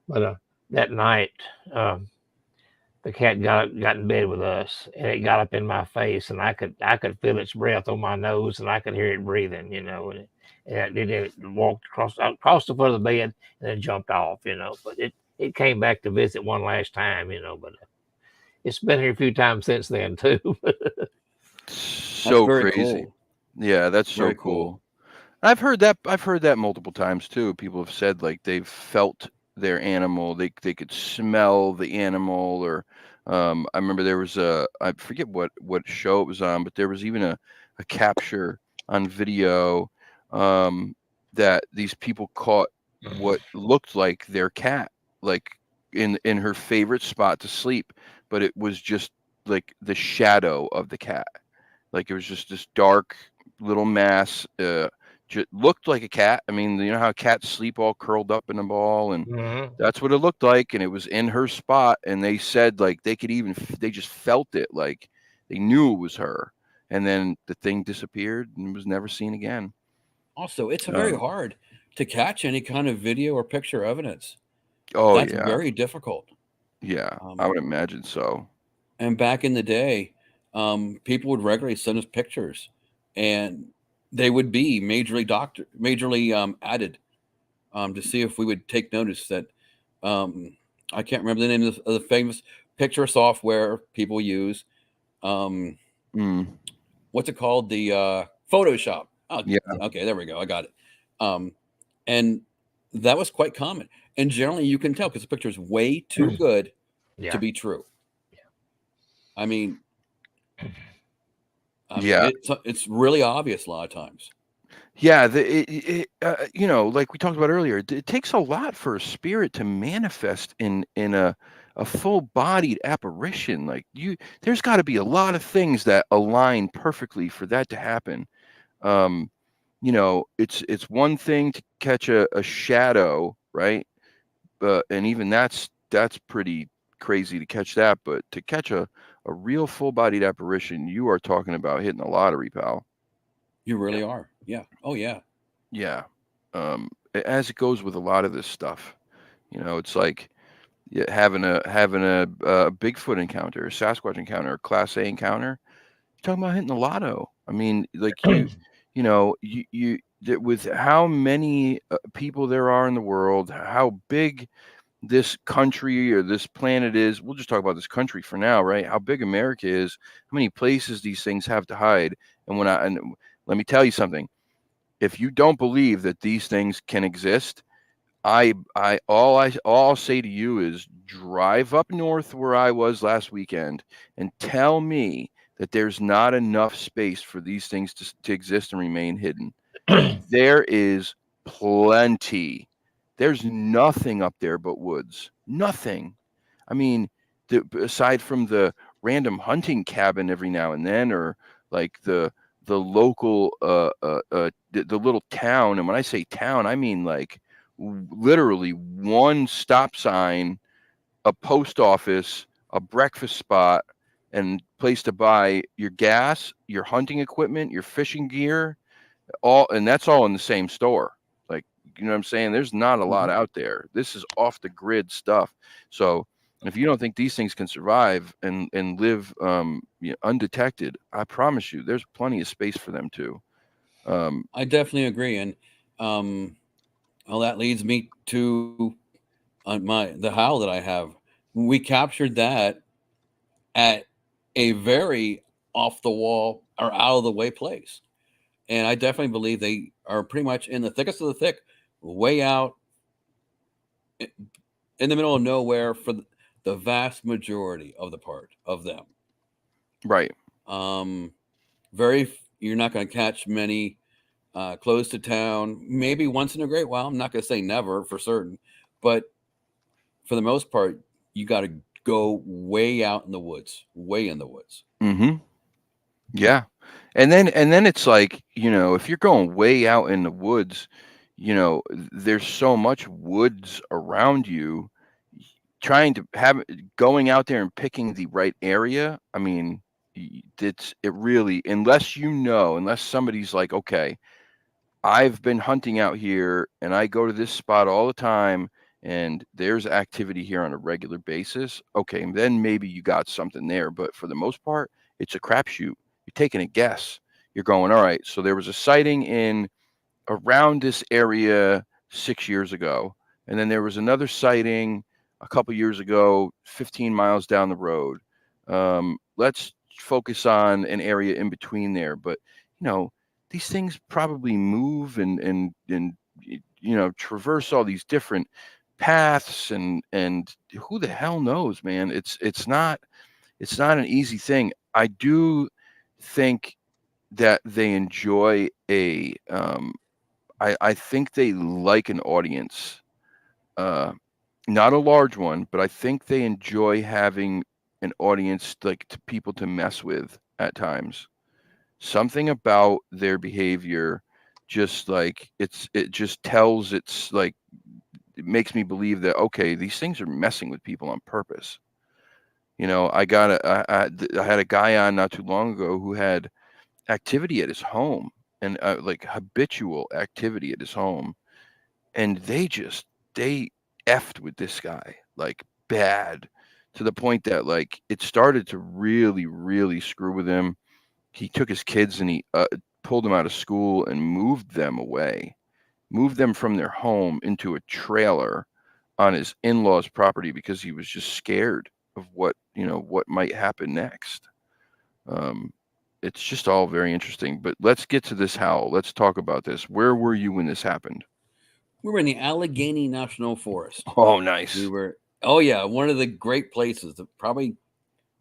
But that night, the cat got in bed with us, and it got up in my face, and I could feel its breath on my nose, and I could hear it breathing, and it walked across the foot of the bed and then jumped off, But it came back to visit one last time, but it's been here a few times since then too. So crazy. Cool. Yeah, that's so cool. I've heard that multiple times too. People have said like they've felt their animal, they could smell the animal, or I remember there was I forget what show it was on, but there was even a capture on video that these people caught what looked like their cat, like in her favorite spot to sleep, but it was just like the shadow of the cat. Like it was just this dark little mass. Just looked like a cat. I mean, you know how cats sleep all curled up in a ball, and that's what it looked like. And it was in her spot. And they said like they just felt it, like they knew it was her. And then the thing disappeared and was never seen again. Also, it's very hard to catch any kind of video or picture evidence. Oh, that's very difficult. Yeah, I would imagine so. And back in the day, people would regularly send us pictures, and they would be majorly added to see if we would take notice that I can't remember the name of the famous picture software people use. What's it called? The Photoshop. Oh, yeah. Okay, there we go. I got it. And that was quite common. And generally, you can tell because the picture is way too good to be true. Yeah. I mean, it's really obvious a lot of times. Yeah, like we talked about earlier, it takes a lot for a spirit to manifest in a full-bodied apparition. Like there's got to be a lot of things that align perfectly for that to happen. It's one thing to catch a shadow, right? And even that's pretty crazy to catch that. But to catch a real full-bodied apparition, you are talking about hitting the lottery, pal. You really are. Yeah. Oh, yeah. Yeah. As it goes with a lot of this stuff, it's like having a Bigfoot encounter, a Sasquatch encounter, a Class A encounter. You're talking about hitting the lotto. I mean, like with how many people there are in the world, how big this country or this planet is. We'll just talk about this country for now, right? How big America is, how many places these things have to hide. And let me tell you something. If you don't believe that these things can exist, all I'll say to you is drive up north where I was last weekend and tell me that there's not enough space for these things to exist and remain hidden. There is plenty. There's nothing up there but woods. Nothing. I mean, aside from the random hunting cabin every now and then, or like the local the little town. And when I say town, I mean like literally one stop sign, a post office, a breakfast spot, and place to buy your gas, your hunting equipment, your fishing gear, and that's all in the same store. Like, you know what I'm saying? There's not a lot out there. This is off the grid stuff. So if you don't think these things can survive and live undetected, I promise you there's plenty of space for them too. I definitely agree. And well, that leads me to the howl that I have. We captured that at a very off the wall or out of the way place. And I definitely believe they are pretty much in the thickest of the thick, way out in the middle of nowhere for the vast majority of the part of them. Right. You're not going to catch many close to town, maybe once in a great while. I'm not going to say never for certain, but for the most part, you got to go way out in the woods, way in the woods. Mm-hmm. Yeah. And then it's like, if you're going way out in the woods, there's so much woods around you. Going out there and picking the right area. I mean, unless somebody's like, okay, I've been hunting out here and I go to this spot all the time and there's activity here on a regular basis. Okay, then maybe you got something there. But for the most part, it's a crapshoot. You're taking a guess. You're going, all right, so there was a sighting in around this area 6 years ago. And then there was another sighting a couple years ago, 15 miles down the road. Let's focus on an area in between there. But, these things probably move and traverse all these different paths and who the hell knows, man. It's not an easy thing. I do think that they enjoy I think they like an audience, not a large one, but I think they enjoy having an audience, like to people to mess with at times. Something about their behavior, just like it just tells, it's like, it makes me believe that, okay, these things are messing with people on purpose. I had a guy on not too long ago who had activity at his home and like habitual activity at his home. And they effed with this guy like bad, to the point that like it started to really, really screw with him. He took his kids and he pulled them out of school and moved them from their home into a trailer on his in-laws' property because he was just scared of what might happen next. It's just all very interesting. But let's get to this howl. Let's talk about this. Where were you when this happened? We were in the Allegheny National Forest. Oh, nice. Oh yeah, one of the great places. Probably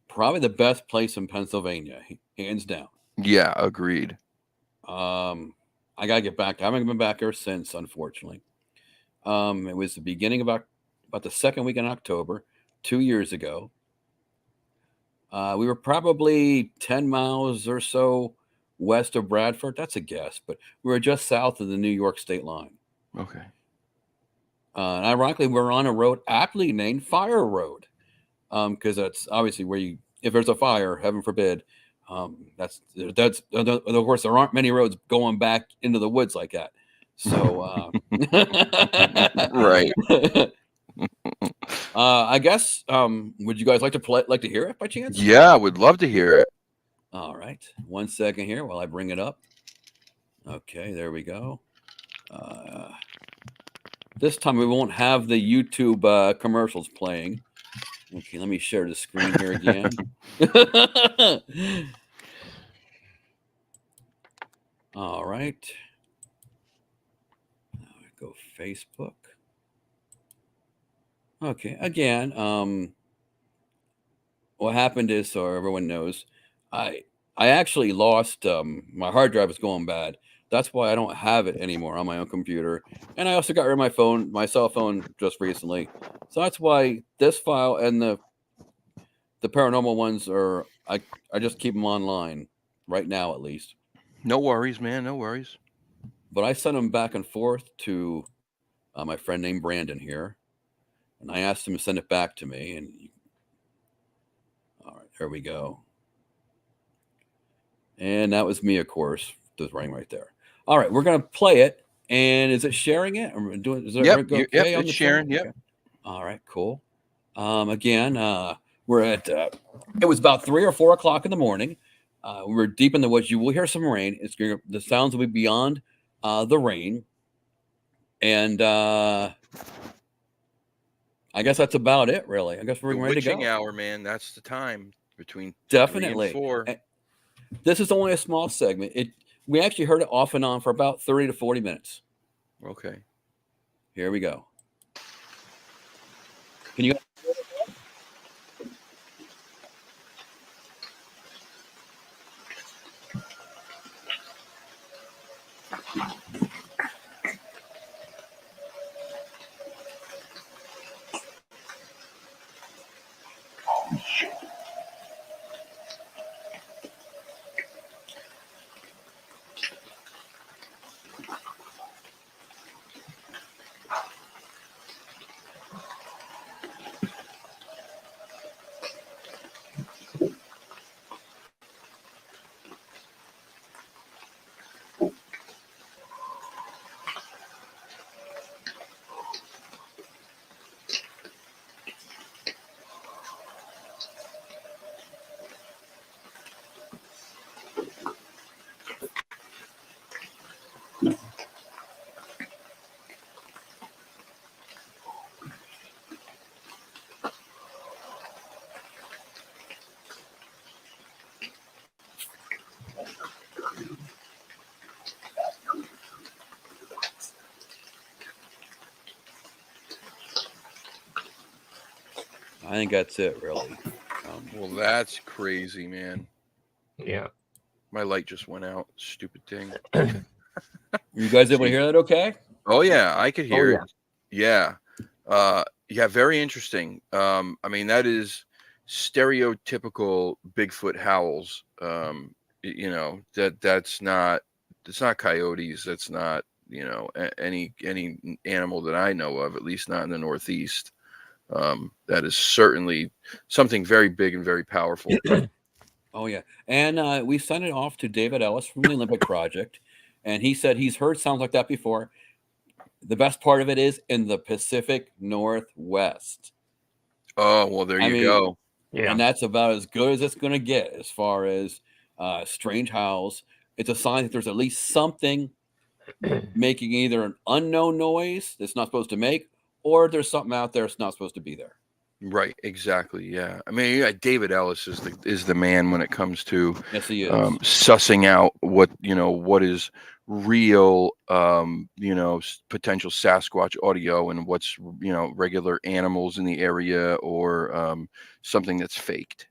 the best place in Pennsylvania, hands down. Yeah, agreed. I gotta get back. I haven't been back there since, unfortunately. It was the beginning of about the second week in October, 2 years ago. We were probably 10 miles or so west of Bradford. That's a guess, but we were just south of the New York state line. Okay. And ironically, we're on a road aptly named Fire Road, because that's obviously where if there's a fire, heaven forbid, that's of course there aren't many roads going back into the woods like that. So right. I guess. Would you guys like to hear it by chance? Yeah, I would love to hear it. All right. 1 second here while I bring it up. Okay, there we go. This time we won't have the YouTube commercials playing. Okay, let me share the screen here again. All right. Now I go Facebook. Okay, again, what happened is, so everyone knows, I actually lost my hard drive is going bad. That's why I don't have it anymore on my own computer. And I also got rid of my cell phone just recently. So that's why this file and the paranormal ones are I just keep them online right now at least. No worries, man. No worries. But I sent them back and forth to my friend named Brandon here. And I asked him to send it back to me. And all right, there we go. And that was me, of course, just running right there. All right, we're going to play it. And is it sharing it? Or doing, is it okay yep, on it's the sharing. phone? Yep. Okay. All right, cool. Again, we're at, it was about 3 or 4 o'clock in the morning. We're deep in the woods. You will hear some rain. The sounds will be beyond the rain. And I guess that's about it, really. I guess we're ready to go. Witching hour, man. That's the time between Definitely 3 and 4. This is only a small segment. We actually heard it off and on for about 30 to 40 minutes. Okay. Here we go. Can you? I think that's it, really. Well, that's crazy, man. Yeah. My light just went out. Stupid thing. You guys able to hear that okay? Oh, yeah. I could hear yeah. it. Yeah. Yeah, very interesting. I mean, that is stereotypical Bigfoot howls. You know, that's not coyotes. That's not, you know, any animal that I know of, at least not in the Northeast. That is certainly something very big and very powerful. Oh, yeah. And we sent it off to David Ellis from the Olympic Project. And he said he's heard sounds like that before. The best part of it is in the Pacific Northwest. Oh, well, there you go. Yeah. And that's about as good as it's going to get as far as strange howls. It's a sign that there's at least something making either an unknown noise that's not supposed to make, or there's something out there that's not supposed to be there. Right, exactly. Yeah, I mean, yeah, David Ellis is the man when it comes to Yes, he is. Sussing out what is real, potential Sasquatch audio and what's regular animals in the area or something that's faked.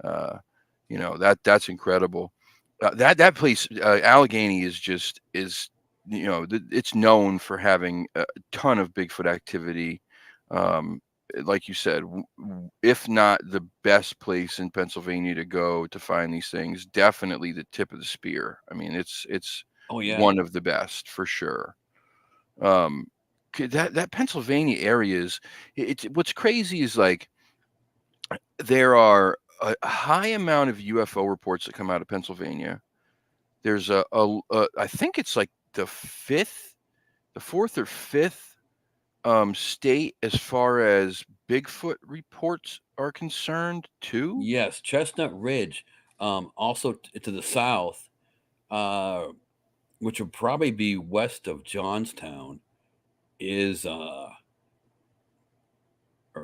That's incredible. That place, Allegheny, is it's known for having a ton of Bigfoot activity. Like you said, if not the best place in Pennsylvania to go to find these things, definitely the tip of the spear. I mean, it's one of the best for sure. That Pennsylvania area is what's crazy is like there are a high amount of UFO reports that come out of Pennsylvania. There's I think it's like the fourth or fifth state as far as Bigfoot reports are concerned too? Yes, Chestnut Ridge, also to the south, which would probably be west of Johnstown, is or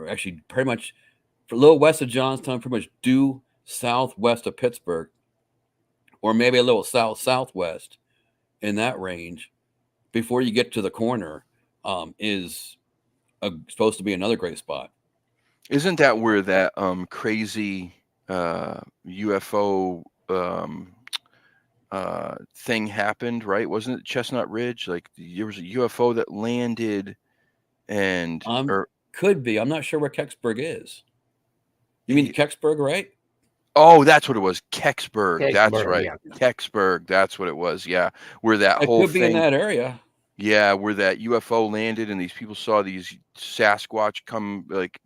actually pretty much a little west of Johnstown, pretty much due southwest of Pittsburgh, or maybe a little southwest in that range before you get to the corner, is supposed to be another great spot. Isn't that where that crazy UFO thing happened, right? Wasn't it Chestnut Ridge? Like there was a UFO that landed and could be. I'm not sure where Kecksburg is. You mean Kecksburg, right? Oh, that's what it was. Kecksburg. That's right. Yeah. Kecksburg. That's what it was. Yeah. Where that It whole could be in thing. that area. Yeah, where that UFO landed and these people saw these Sasquatch come, like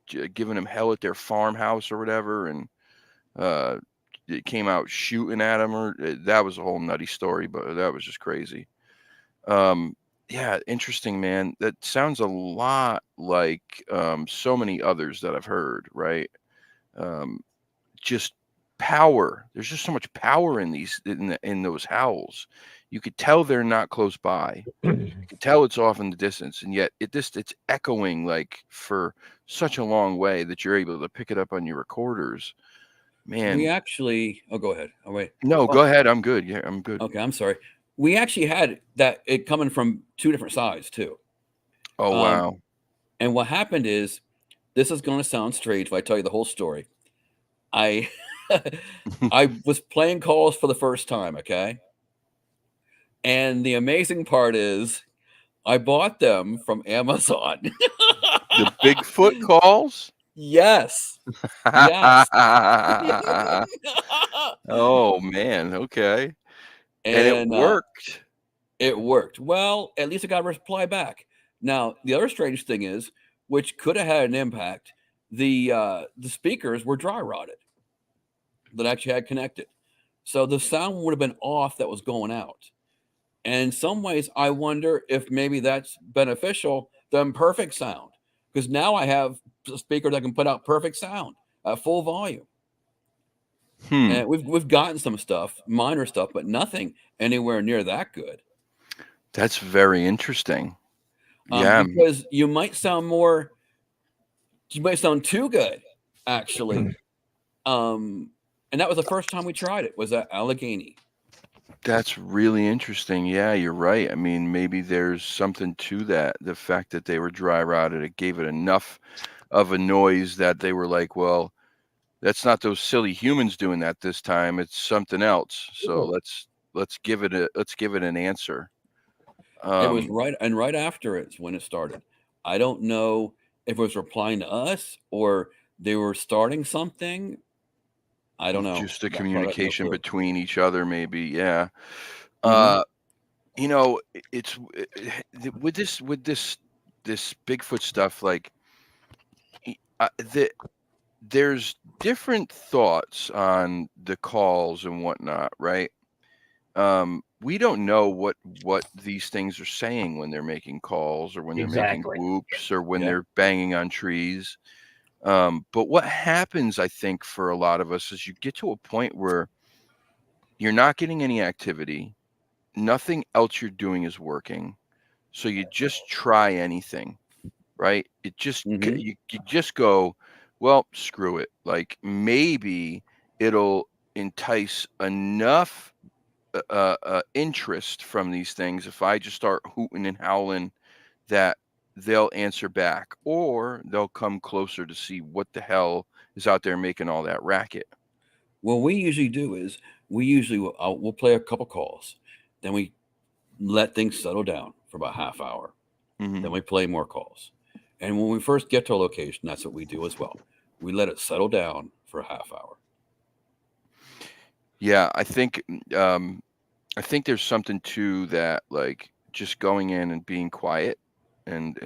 giving them hell at their farmhouse or whatever, and it came out shooting at them. Or that was a whole nutty story, but that was just crazy. Yeah, interesting, man. That sounds a lot like so many others that I've heard. Right. Just power. There's just so much power in these in those howls. You could tell they're not close by. You could tell it's off in the distance, and yet it's echoing like for such a long way that you're able to pick it up on your recorders. Man, We actually. Oh, go ahead. Oh, wait. no, go ahead. I'm good. Yeah, I'm good. Okay, I'm sorry. We actually had it coming from two different sides too. Oh wow. And what happened is, this is going to sound strange if I tell you the whole story. I was playing calls for the first time, okay? And the amazing part is I bought them from Amazon. The Bigfoot calls? Yes. Yes. Oh man, okay. And it worked. It worked. Well, at least I got a reply back. Now, the other strange thing is, which could have had an impact, the speakers were dry rotted that actually had connected. So the sound would have been off that was going out. And in some ways, I wonder if maybe that's beneficial than perfect sound. Because now I have a speaker that can put out perfect sound at full volume. And we've gotten some stuff, minor stuff, but nothing anywhere near that good. That's very interesting. Yeah. Because you might sound too good, actually. And that was the first time we tried it, was at Allegheny. That's really interesting. Yeah, you're right. I mean, maybe there's something to that. The fact that they were dry rotted, it gave it enough of a noise that they were like, well, that's not those silly humans doing that this time. It's something else. So let's give it an answer. It was right after it's when it started. I don't know if it was replying to us or they were starting something. I don't know. Just a communication between each other, maybe. Yeah. Mm-hmm. You know, it's with this Bigfoot stuff, like there's different thoughts on the calls and whatnot, right? We don't know what these things are saying when they're making calls or when they're making whoops or when they're banging on trees. But what happens, I think, for a lot of us is you get to a point where you're not getting any activity. Nothing else you're doing is working. So you just try anything, right? It just, you just go, well, screw it. Like maybe it'll entice enough interest from these things if I just start hooting and howling that they'll answer back, or they'll come closer to see what the hell is out there making all that racket. What we usually do is we'll play a couple calls, then we let things settle down for about half hour. Then we play more calls. And when we first get to a location, that's what we do as well. We let it settle down for a half hour. Yeah, I think there's something to that, like just going in and being quiet and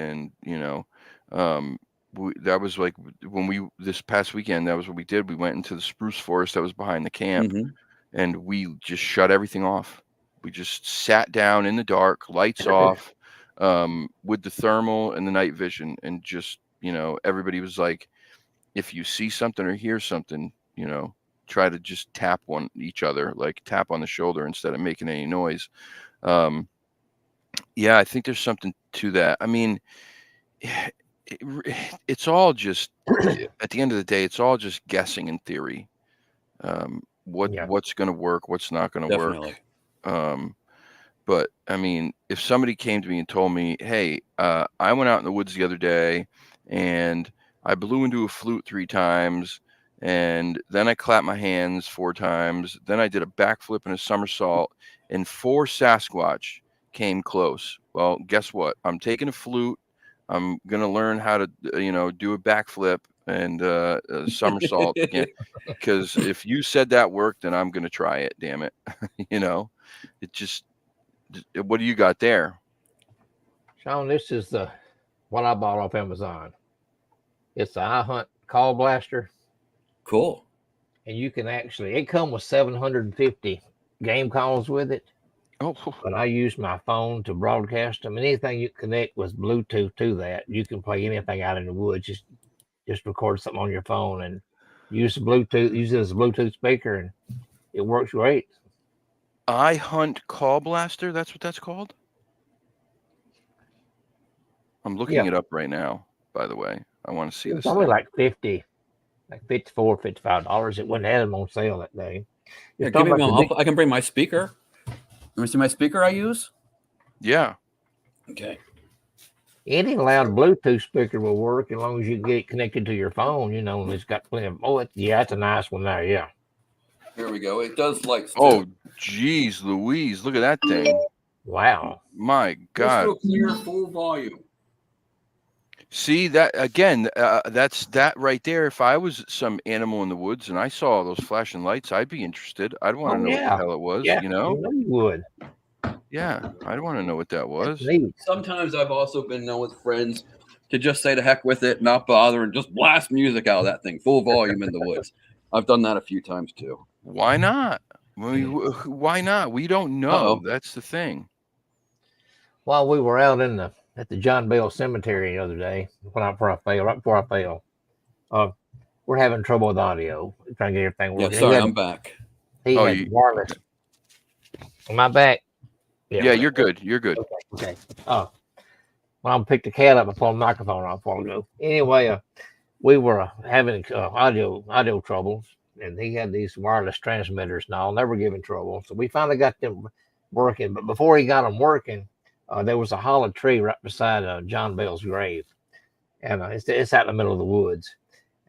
you know, that was like when this past weekend, that was what we did. We went into the spruce forest that was behind the camp and we just shut everything off. We just sat down in the dark, lights off, with the thermal and the night vision, and just, everybody was like, if you see something or hear something, try to just tap each other, like tap on the shoulder instead of making any noise. Yeah, I think there's something to that. I mean, it's all just at the end of the day, it's all just guessing and theory. What's going to work, what's not going to work. Definitely. But I mean, if somebody came to me and told me, hey, I went out in the woods the other day and I blew into a flute 3 times, and then I clapped my hands 4 times, then I did a backflip and a somersault, and 4 Sasquatch came close. Well, guess what? I'm taking a flute. I'm going to learn how to, do a backflip and a somersault again. Because if you said that worked, then I'm going to try it. Damn it. It just, what do you got there? Sean, this is what I bought off Amazon. It's the iHunt Call Blaster. Cool. And you can it comes with 750 game calls with it. Oh, but I use my phone to broadcast them. And anything you connect with Bluetooth to that, you can play anything out in the woods. Just record something on your phone and use it as a Bluetooth speaker, and it works great. iHunt Call Blaster, that's what that's called? I'm looking it up right now, by the way. I want to see this. It's only like $54, $55. It wasn't had them on sale that day. Yeah, I can bring my speaker. You want to see my speaker I use? Yeah. Okay. Any loud Bluetooth speaker will work as long as you get it connected to your phone, and it's got plenty of, it's a nice one there, yeah. Here we go. It does like. Oh, geez, Louise, look at that thing. Wow. My God. Crystal clear, full volume. See that again? That's that right there. If I was some animal in the woods and I saw those flashing lights, I'd be interested. I'd want to know what the hell it was. You would. Yeah, I'd want to know what that was. Sometimes I've also been known with friends to just say to heck with it, not bother, and just blast music out of that thing, full volume in the woods. I've done that a few times too. Why not? Why not? We don't know. Uh-oh. That's the thing. While we were out at the John Bell Cemetery the other day, right before I fell, we're having trouble with audio, trying to get everything working. Yeah, sorry, I'm back. He had wireless. Am I back? Yeah, you're good. You're good. Okay. When I picked the cat up, I pulled the microphone off a while ago. Anyway, we were having audio troubles, and he had these wireless transmitters and all, never giving trouble. So we finally got them working. But before he got them working, there was a hollow tree right beside John Bell's grave, and it's out in the middle of the woods.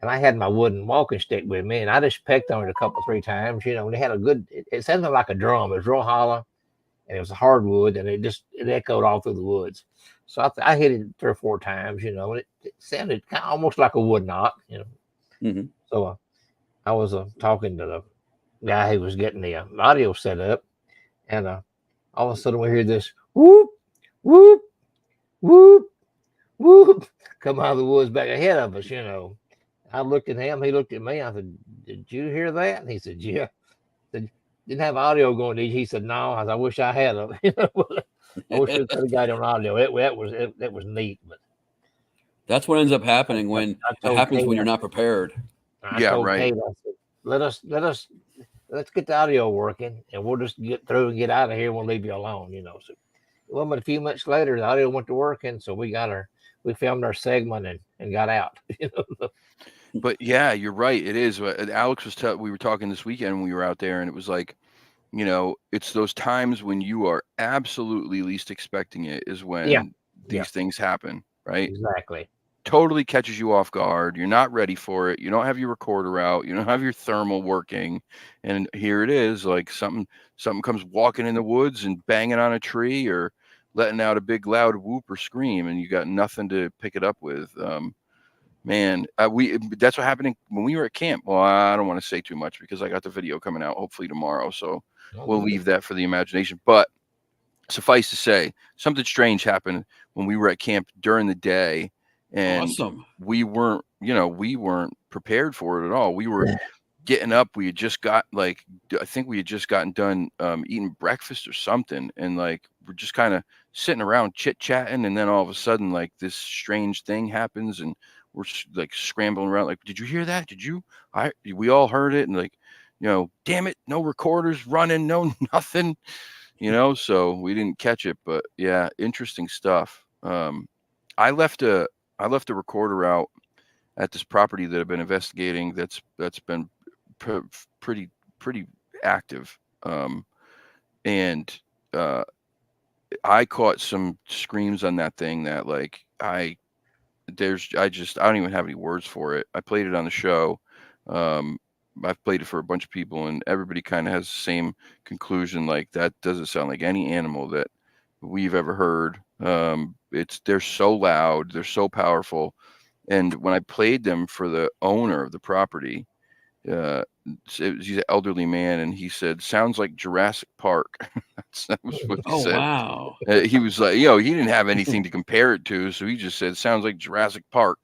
And I had my wooden walking stick with me, and I just pecked on it 3 times. And it had a good. It sounded like a drum. It was real hollow, and it was a hardwood, and it echoed all through the woods. So I hit it 3 or 4 times. And it sounded kind of almost like a wood knock. Mm-hmm. So I was talking to the guy who was getting the audio set up, and all of a sudden we hear this whoop. Whoop, whoop, whoop, come out of the woods back ahead of us, I looked at him, he looked at me. I said, did you hear that? And he said, yeah. I said, didn't have audio going, did you? He said, no. I wish I had them. I wish I had got on audio. It was neat. But that's what ends up happening when you're not prepared. Right. Kate, I said, let's get the audio working, and we'll just get through and get out of here. We'll leave you alone, So. Well, but a few months later, the audio went to working, so we filmed our segment and got out. But yeah, you're right. It is. Alex we were talking this weekend when we were out there, and it was like, it's those times when you are absolutely least expecting it is when these things happen, right? Exactly. Totally catches you off guard. You're not ready for it. You don't have your recorder out. You don't have your thermal working, and here it is, like something comes walking in the woods and banging on a tree or letting out a big loud whoop or scream, and you got nothing to pick it up with. That's what happened when we were at camp. Well, I don't want to say too much because I got the video coming out hopefully tomorrow, so we'll leave that for the imagination. But suffice to say, something strange happened when we were at camp during the day, and awesome. we weren't prepared for it at all. We were getting up. We had just got I think we had just gotten done eating breakfast or something, and like we're just kind of sitting around chit chatting, and then all of a sudden like this strange thing happens, and we're like scrambling around. Like, did you hear that? Did you? We all heard it, and like, damn it, no recorders running, no nothing, So we didn't catch it, but yeah, interesting stuff. I left a recorder out at this property that I've been investigating. That's been pretty active, and I caught some screams on that thing that like I don't even have any words for it. I played it on the show. I've played it for a bunch of people, and everybody kind of has the same conclusion. Like, that doesn't sound like any animal that we've ever heard. They're so loud, they're so powerful. And when I played them for the owner of the property, he's an elderly man, and he said, "Sounds like Jurassic Park." That was what he said. Wow. He was like, he didn't have anything to compare it to, so he just said, "Sounds like Jurassic Park."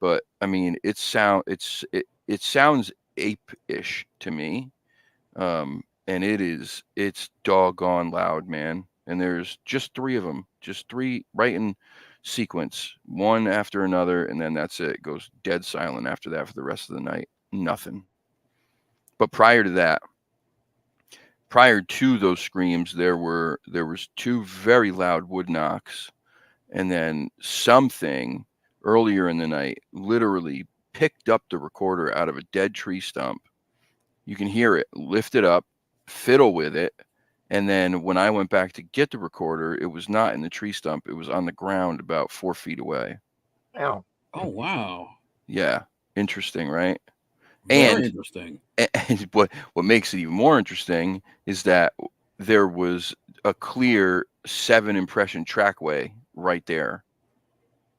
But I mean, it sounds ape-ish to me, and it's doggone loud, man. And there's just 3 of them, just 3 right in sequence, one after another, and then that's it. It goes dead silent after that for the rest of the night. Nothing. But prior to those screams, there was 2 very loud wood knocks, and then something earlier in the night literally picked up the recorder out of a dead tree stump. You can hear it, lift it up, fiddle with it, and then when I went back to get the recorder, it was not in the tree stump. It was on the ground about 4 feet away. Ow. Oh, wow. Yeah. Interesting, right? Very interesting. And what makes it even more interesting is that there was a clear 7 impression trackway right there.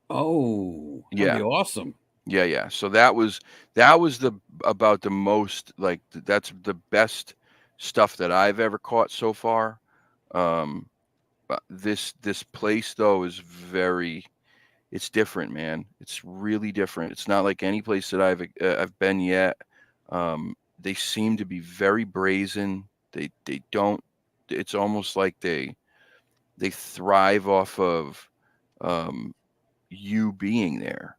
Oh, that'd Yeah. be awesome. Yeah. So that was about the most, like, that's the best stuff that I've ever caught so far. This place though is it's different, man. It's really different. It's not like any place that I've been yet. They seem to be very brazen. They don't. It's almost like they thrive off of you being there.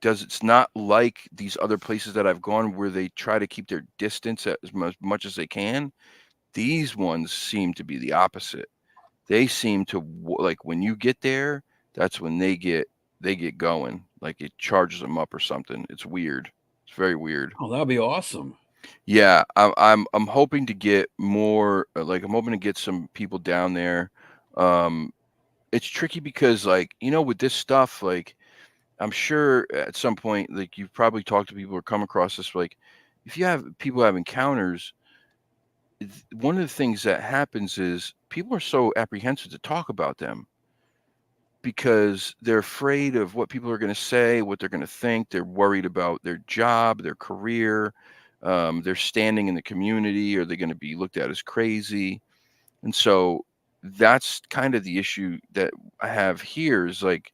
It's not like these other places that I've gone where they try to keep their distance as much as they can. These ones seem to be the opposite. They seem to, like, when you get there, that's when they get going. Like, it charges them up or something. It's weird. It's very weird. Oh, that'd be awesome. Yeah, I'm hoping to get more. Like, I'm hoping to get some people down there. It's tricky because, like, with this stuff, like, I'm sure at some point, like, you've probably talked to people or come across this, like, if you have people have encounters, one of the things that happens is people are so apprehensive to talk about them because they're afraid of what people are going to say, what they're going to think. They're worried about their job, their career, their standing in the community. Are they going to be looked at as crazy? And so that's kind of the issue that I have here, is like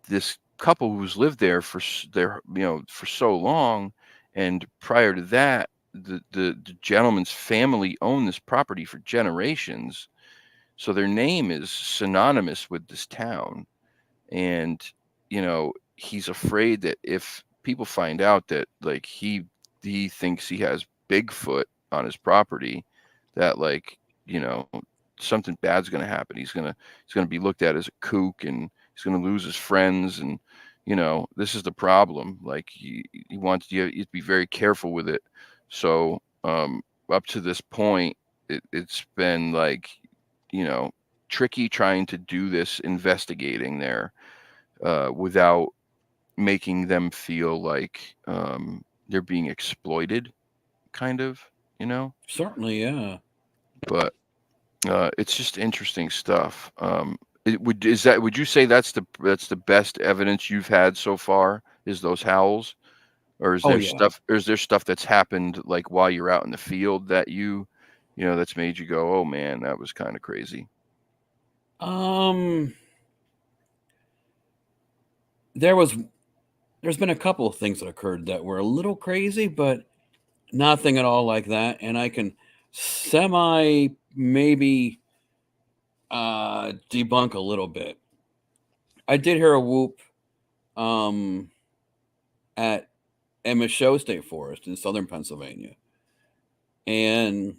this couple who's lived there for so long, and prior to that, the gentleman's family owned this property for generations, so their name is synonymous with this town. And he's afraid that if people find out that, like, he thinks he has Bigfoot on his property, that, like, something bad's going to happen. He's going to be looked at as a kook, and he's going to lose his friends. And this is the problem. Like, he wants you to be very careful with it. So up to this point, it's been, like, tricky trying to do this investigating there without making them feel like they're being exploited, kind of, Certainly, yeah. But it's just interesting stuff. Would you say that's the best evidence you've had so far, is those howls? Or is there stuff that's happened, like, while you're out in the field that that's made you go, "Oh man, that was kind of crazy"? There's been a couple of things that occurred that were a little crazy, but nothing at all like that, and I can semi maybe debunk a little bit. I did hear a whoop at Michaud State Forest in southern Pennsylvania, and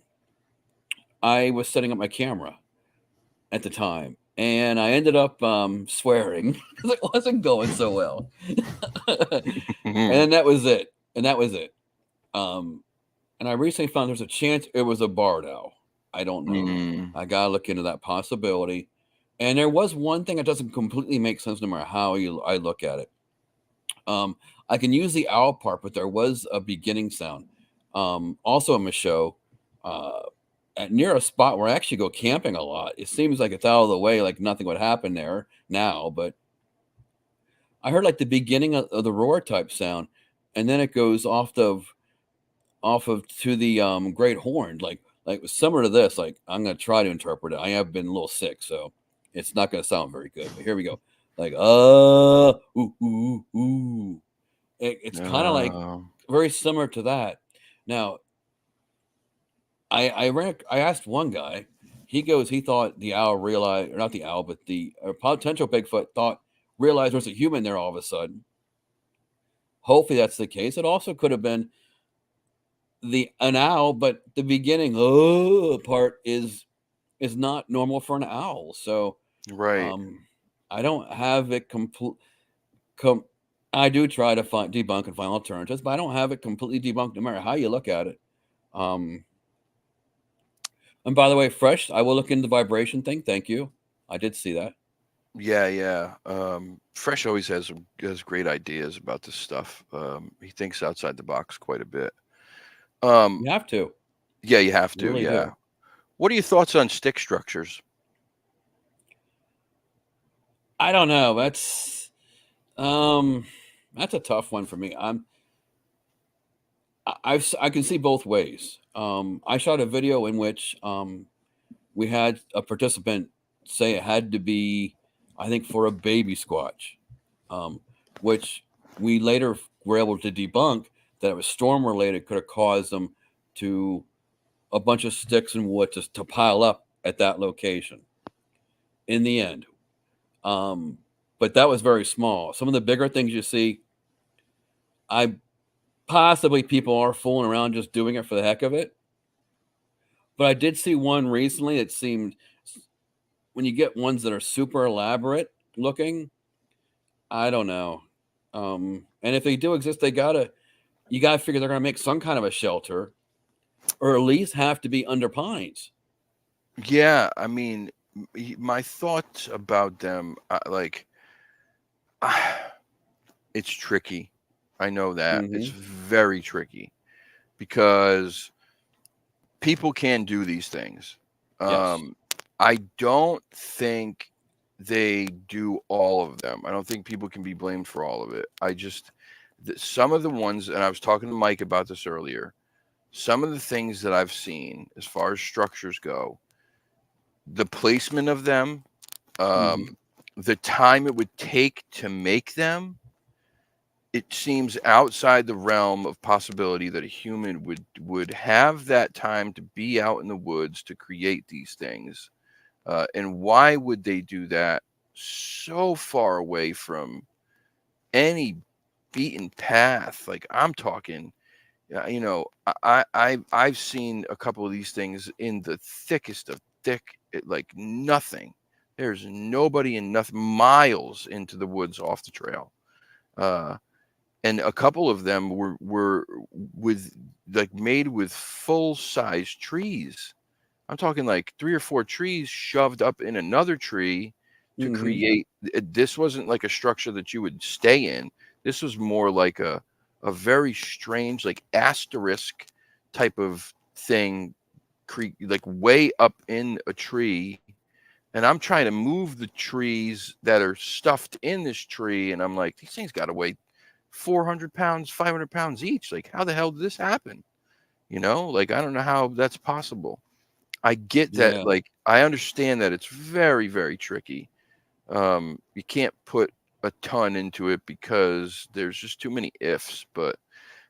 I was setting up my camera at the time, and I ended up swearing because it wasn't going so well. And that was it. And I recently found there's a chance it was a barred owl. I don't know. I gotta look into that possibility. And there was one thing that doesn't completely make sense no matter how I look at it. I can use the owl part, but there was a beginning sound. Also in Michaud, near a spot where I actually go camping a lot. It seems like it's out of the way, like nothing would happen there now, but I heard like the beginning of the roar type sound, and then it goes off of to the great horn, like similar to this. Like, I'm gonna try to interpret it. I have been a little sick, so it's not gonna sound very good. But here we go. Like ooh ooh ooh. It's kind of like very similar to that. Now, I asked one guy. He thought the owl realized, or not the owl, but the potential Bigfoot realized there's a human there all of a sudden. Hopefully that's the case. It also could have been an owl, but the beginning part is not normal for an owl. So right. I don't have it I do try to debunk and find alternatives, but I don't have it completely debunked no matter how you look at it. And by the way, Fresh, I will look into the vibration thing. Thank you. I did see that. Yeah. Fresh always has great ideas about this stuff. He thinks outside the box quite a bit. You have to. Yeah, you have to. You really do. What are your thoughts on stick structures? I don't know. That's a tough one for me. I can see both ways. I shot a video in which we had a participant say it had to be, I think, for a baby squatch, which we later were able to debunk that it was storm related, could have caused them to a bunch of sticks and wood to pile up at that location in the end. But that was very small. Some of the bigger things you see, possibly people are fooling around just doing it for the heck of it. But I did see one recently that seemed, when you get ones that are super elaborate looking, I don't know. And if they do exist, you gotta figure they're gonna make some kind of a shelter, or at least have to be under pines. Yeah, I mean, my thoughts about them, it's tricky. I know that it's very tricky because people can do these things. Yes. I don't think they do all of them. I don't think people can be blamed for all of it. Some of the ones, and I was talking to Mike about this earlier, some of the things that I've seen as far as structures go, the placement of them, the time it would take to make them, it seems outside the realm of possibility that a human would have that time to be out in the woods to create these things. And why would they do that so far away from any beaten path? Like, I'm talking, I've seen a couple of these things in the thickest of thick, like nothing. There's nobody in nothing, miles into the woods off the trail. And a couple of them were made with full size trees. I'm talking like 3 or 4 trees shoved up in another tree to create. This wasn't like a structure that you would stay in. This was more like a very strange, like asterisk type of thing, like way up in a tree. And I'm trying to move the trees that are stuffed in this tree. And I'm like, these things got to weigh 400 pounds, 500 pounds each. Like, how the hell did this happen? Like, I don't know how that's possible. I get that. Yeah. Like, I understand that it's very, very tricky. You can't put a ton into it because there's just too many ifs, but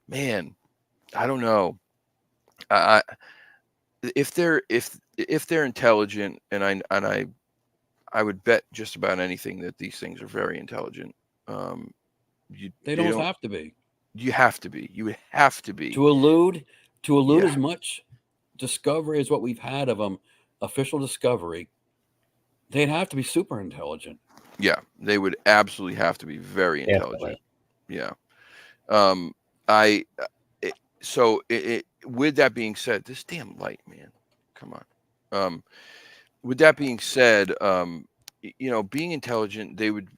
man, I don't know. I if they're intelligent, and I would bet just about anything that these things are very intelligent. They don't have to be. You have to be. You would have to be To elude Yeah. as much discovery as what we've had of them, official discovery. They'd have to be super intelligent. Yeah, they would absolutely have to be very intelligent. Yeah. With that being said, this damn light, man, come on. With that being said, being intelligent, they would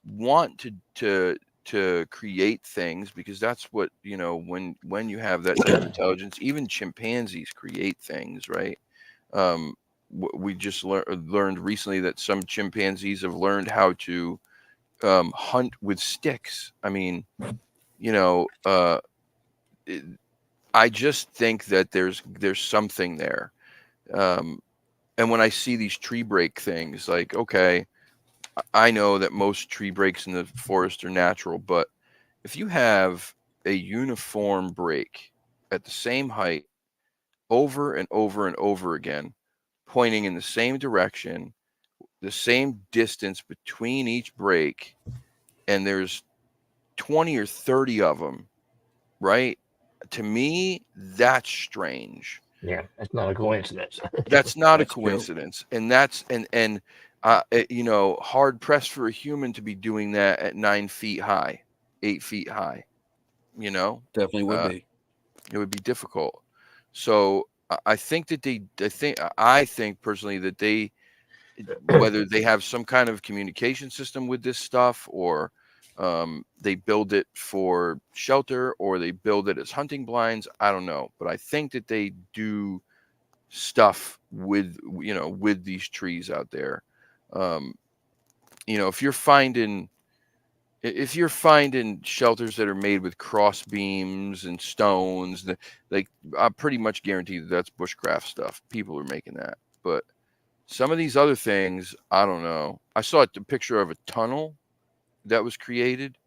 want to create things, because that's what, when you have that type of intelligence, even chimpanzees create things, right? We just learned recently that some chimpanzees have learned how to hunt with sticks. I mean, I just think that there's something there. And when I see these tree break things, like, okay, I know that most tree breaks in the forest are natural, but if you have a uniform break at the same height over and over and over again, pointing in the same direction, the same distance between each break, and there's 20 or 30 of them, right? To me, that's strange. Yeah, that's not a coincidence. That's not That's a coincidence. True. And that's hard pressed for a human to be doing that at 9 feet high, 8 feet high. Definitely would be. It would be difficult. So I think I think personally that they, whether they have some kind of communication system with this stuff, or they build it for shelter, or they build it as hunting blinds, I don't know. But I think that they do stuff with these trees out there. If you're finding shelters that are made with cross beams and stones, like, I pretty much guarantee that that's bushcraft stuff. People are making that. But some of these other things, I don't know. I saw a picture of a tunnel that was created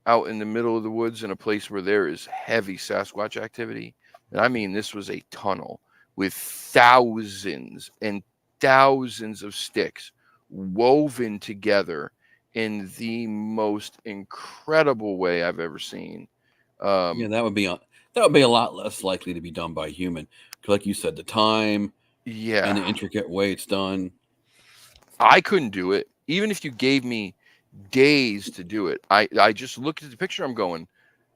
out in the middle of the woods in a place where there is heavy Sasquatch activity. And I mean, this was a tunnel with thousands and thousands of sticks woven together in the most incredible way I've ever seen. Yeah, that would be a lot less likely to be done by a human. Like you said, the time, and the intricate way it's done. I couldn't do it, even if you gave me days to do it. I just looked at the picture. I'm going,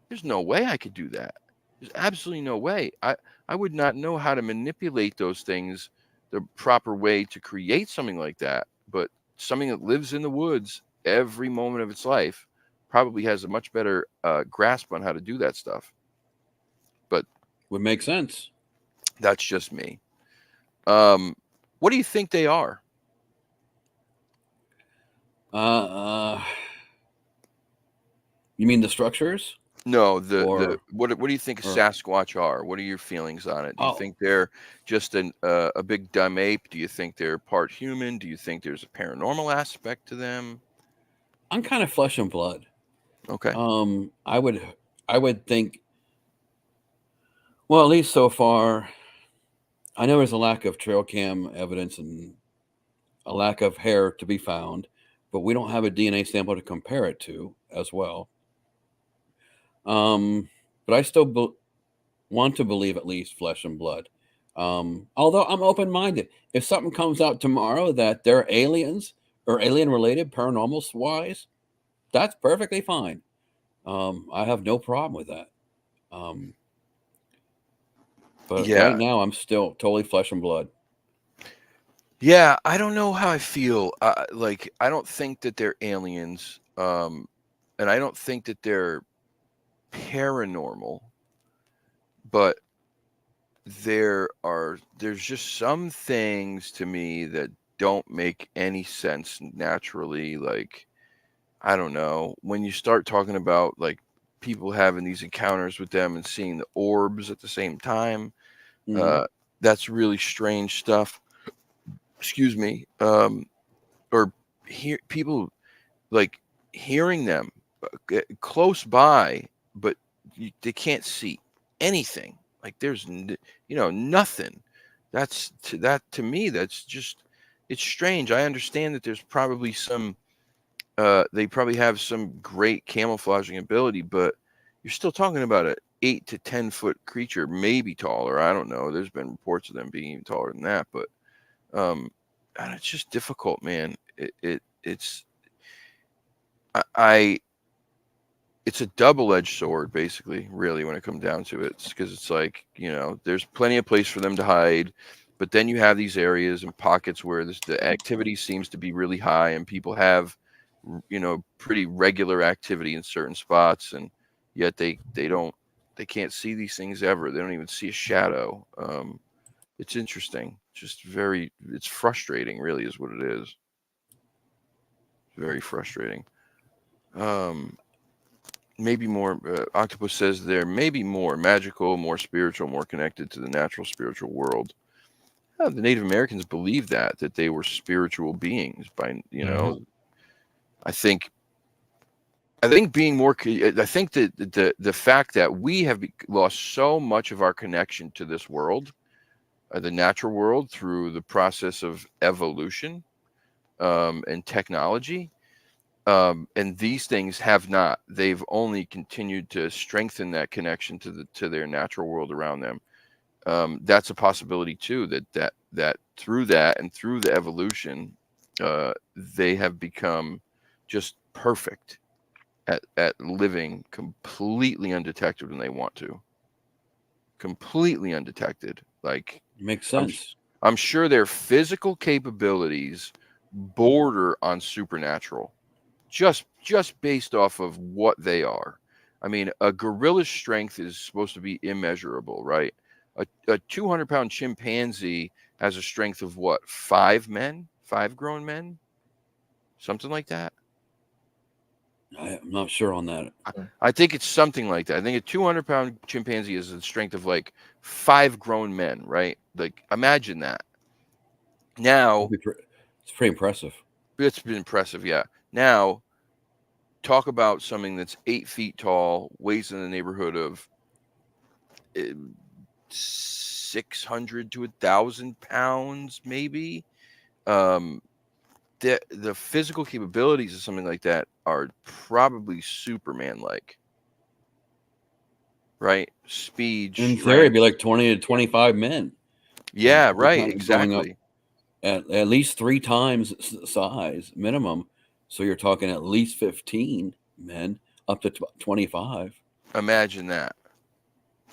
there's no way I could do that. There's absolutely no way. I would not know how to manipulate those things the proper way to create something like that. But something that lives in the woods every moment of its life probably has a much better grasp on how to do that stuff. But would make sense. That's just me. What do you think they are? You mean the structures? No, what do you think Sasquatch are? What are your feelings on it? Do you think they're just a big dumb ape? Do you think they're part human? Do you think there's a paranormal aspect to them? I'm kind of flesh and blood. Okay. I would think, well, at least so far, I know there's a lack of trail cam evidence and a lack of hair to be found, but we don't have a DNA sample to compare it to as well. But I still want to believe at least flesh and blood. Although I'm open-minded. If something comes out tomorrow that they're aliens or alien-related, paranormal-wise, that's perfectly fine. I have no problem with that. But right now, I'm still totally flesh and blood. Yeah, I don't know how I feel. Like, I don't think that they're aliens, and I don't think that they're paranormal, but there's just some things to me that don't make any sense naturally. Like, I don't know, when you start talking about like people having these encounters with them and seeing the orbs at the same time, that's really strange stuff. Excuse me. Or people like hearing them close by, but they can't see anything. Like there's nothing. To me, that's just, it's strange. I understand that there's probably some they probably have some great camouflaging ability, but you're still talking about a 8 to 10 foot creature, maybe taller. I don't know. There's been reports of them being even taller than that, but and it's just difficult, man. It's it's a double-edged sword, basically, really, when it comes down to it. Because it's like, there's plenty of place for them to hide, but then you have these areas and pockets where the activity seems to be really high, and people have, pretty regular activity in certain spots, and yet they can't see these things ever. They don't even see a shadow. It's interesting. It's frustrating, really, is what it is. Very frustrating. Maybe more, Octopus says there may be more magical, more spiritual, more connected to the natural spiritual world. The Native Americans believed that they were spiritual beings by, I think being more, I think that the fact that we have lost so much of our connection to this world, the natural world, through the process of evolution and technology, and these things have not. They've only continued to strengthen that connection to their natural world around them. That's a possibility too. That through that and through the evolution, they have become just perfect at living completely undetected when they want to. Completely undetected. Like, makes sense. I'm sure their physical capabilities border on supernatural. Just based off of what they are. I mean, a gorilla's strength is supposed to be immeasurable, right? A 200-pound chimpanzee has a strength of what? 5 grown men? Something like that? I'm not sure on that. I think it's something like that. I think a 200-pound chimpanzee is the strength of like 5 grown men, right? Like, imagine that. Now, it's pretty impressive. It's been impressive, yeah. Now, talk about something that's 8 feet tall, weighs in the neighborhood of 600 to 1,000 pounds, maybe. The physical capabilities of something like that are probably Superman-like, right? Speed, In strength. theory, it'd be like 20 to 25 men. Yeah, right. Exactly. At least 3 times size minimum. So you're talking at least 15 men, up to 25. Imagine that.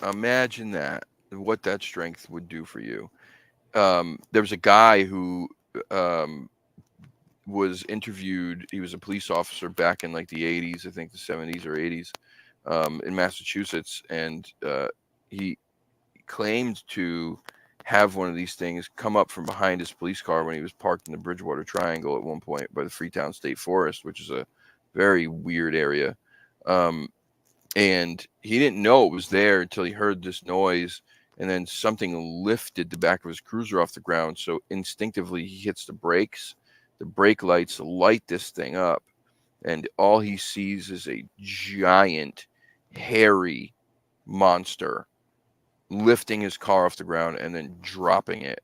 Imagine that. What that strength would do for you. There was a guy who was interviewed. He was a police officer back in like the 80s, I think the 70s or 80s, in Massachusetts, and he claimed to have one of these things come up from behind his police car when he was parked in the Bridgewater Triangle at one point by the Freetown State Forest, which is a very weird area. And he didn't know it was there until he heard this noise, and then something lifted the back of his cruiser off the ground. So instinctively he hits the brakes. The brake lights light this thing up, and all he sees is a giant, hairy monster lifting his car off the ground and then dropping it.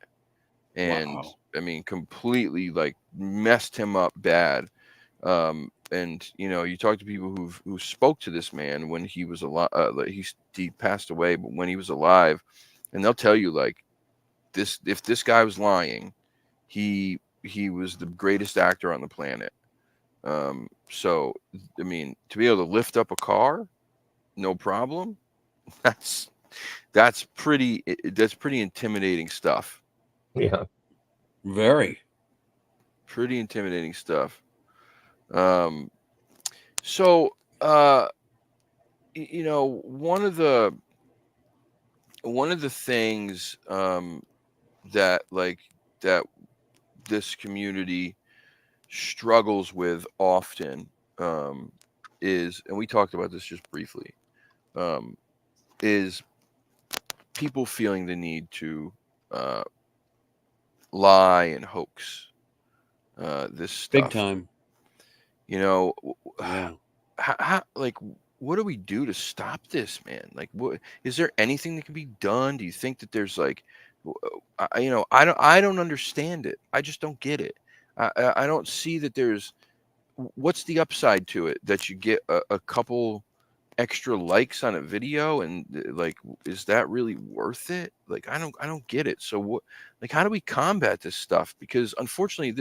And wow. I mean, completely like messed him up bad. And you talk to people who spoke to this man when he was alive. He passed away, but when he was alive, and they'll tell you like this: if this guy was lying, he was the greatest actor on the planet. So I mean, to be able to lift up a car, no problem. That's pretty intimidating stuff. Yeah, very pretty intimidating stuff. So one of the things that this community struggles with often is, and we talked about this just briefly, is people feeling the need to lie and hoax this stuff. Big time. Yeah. How, what do we do to stop this, man? Like, what is there anything that can be done? Do you think that there's like, I don't understand it. I just don't get it. I don't see that there's what's the upside to it that you get a couple extra likes on a video and like is that really worth it? Like I don't get it. So what, like, how do we combat this stuff? Because unfortunately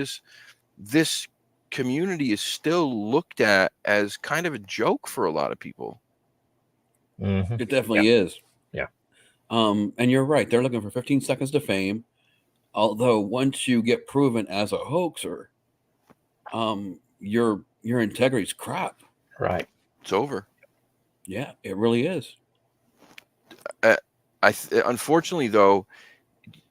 this community is still looked at as kind of a joke for a lot of people. Mm-hmm. It definitely is. Yeah. And you're right, they're looking for 15 seconds to fame, although once you get proven as a hoaxer, your integrity's crap. Right. It's over. Yeah, it really is. Unfortunately, though,